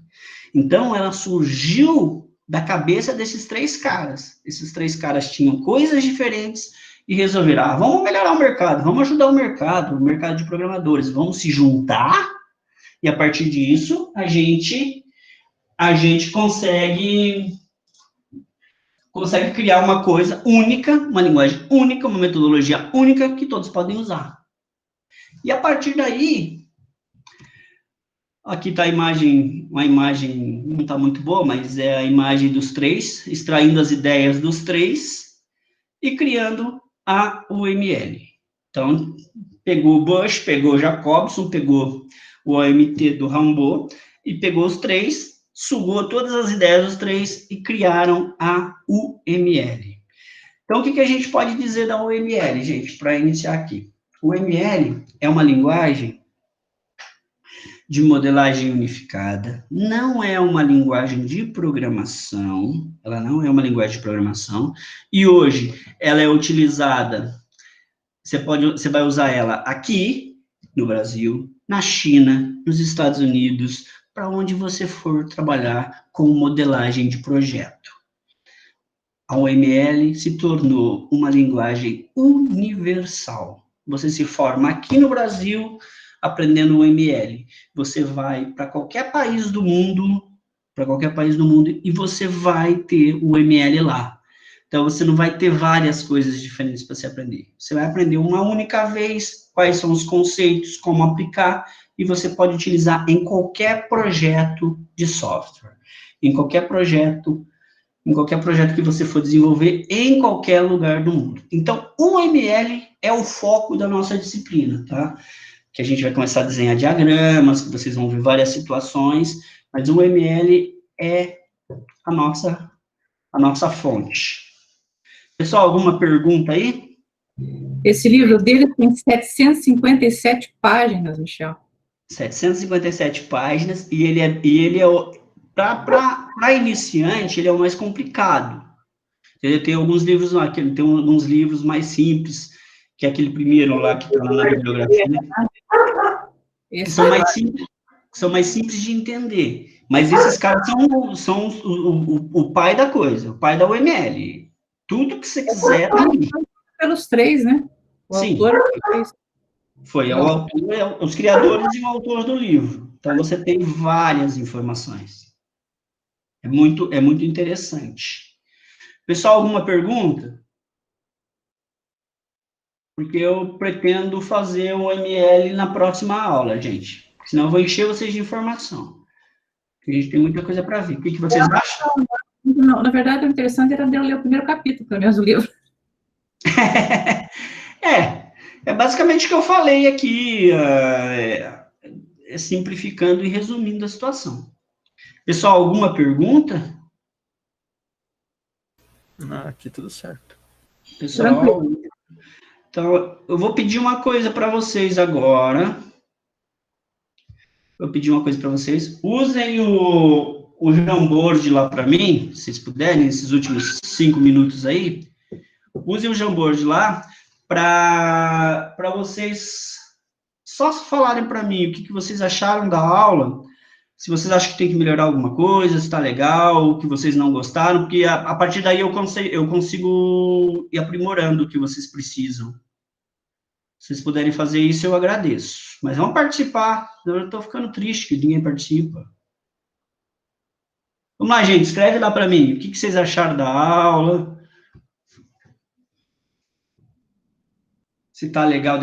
Speaker 1: Então, ela surgiu da cabeça desses 3 caras. Esses 3 caras tinham coisas diferentes e resolveram, vamos melhorar o mercado, vamos ajudar o mercado de programadores, vamos se juntar, e a partir disso, a gente consegue criar uma coisa única, uma linguagem única, uma metodologia única, que todos podem usar. E a partir daí, aqui está uma imagem, não está muito boa, mas é a imagem dos 3, extraindo as ideias dos 3 e criando a UML. Então, pegou o Bush, pegou o Jacobson, pegou o OMT do Rambaud, e pegou os 3, sugou todas as ideias dos 3 e criaram a UML. Então, o que a gente pode dizer da UML, gente, para iniciar aqui? O UML é uma linguagem de modelagem unificada, não é uma linguagem de programação, ela não é uma linguagem de programação, e hoje ela é utilizada, você vai usar ela aqui, no Brasil, na China, nos Estados Unidos, para onde você for trabalhar com modelagem de projeto. A UML se tornou uma linguagem universal. Você se forma aqui no Brasil, aprendendo o UML. Você vai para qualquer país do mundo, e você vai ter o UML lá. Então, você não vai ter várias coisas diferentes para você aprender. Você vai aprender uma única vez quais são os conceitos, como aplicar, e você pode utilizar em qualquer projeto de software. Em qualquer projeto que você for desenvolver, em qualquer lugar do mundo. Então, o UML é o foco da nossa disciplina, tá? Que a gente vai começar a desenhar diagramas, que vocês vão ver várias situações, mas o UML é a nossa fonte. Pessoal, alguma pergunta aí?
Speaker 2: Esse livro dele tem 757 páginas, Michel.
Speaker 1: 757 páginas, e ele é para iniciante, ele é o mais complicado. Ele tem alguns livros lá, que ele tem alguns livros mais simples, que é aquele primeiro lá que está na bibliografia, que são mais simples de entender. Mas esses caras são o pai da coisa, o pai da UML. Tudo que você quiser tá ali.
Speaker 2: Pelos 3, né? O
Speaker 1: Sim.
Speaker 2: Autor
Speaker 1: foi o autor, os criadores e o autor do livro. Então, você tem várias informações. É muito interessante. Pessoal, alguma pergunta? Porque eu pretendo fazer o UML na próxima aula, gente. Senão eu vou encher vocês de informação. A gente tem muita coisa para ver. O que vocês acham?
Speaker 2: Não, na verdade, o interessante era eu ler o primeiro capítulo, pelo menos, do livro.
Speaker 1: É basicamente o que eu falei aqui, simplificando e resumindo a situação. Pessoal, alguma pergunta?
Speaker 3: Aqui tudo certo.
Speaker 1: Pessoal, então, eu vou pedir uma coisa para vocês agora. Usem o Jamboard lá para mim, se vocês puderem, nesses últimos 5 minutos aí. Usem o Jamboard lá para vocês só falarem para mim o que vocês acharam da aula, se vocês acham que tem que melhorar alguma coisa, se está legal, o que vocês não gostaram, porque a partir daí eu consigo ir aprimorando o que vocês precisam. Se vocês puderem fazer isso, eu agradeço. Mas vamos participar, eu estou ficando triste que ninguém participa. Vamos lá, gente, escreve lá para mim, o que vocês acharam da aula, se está legal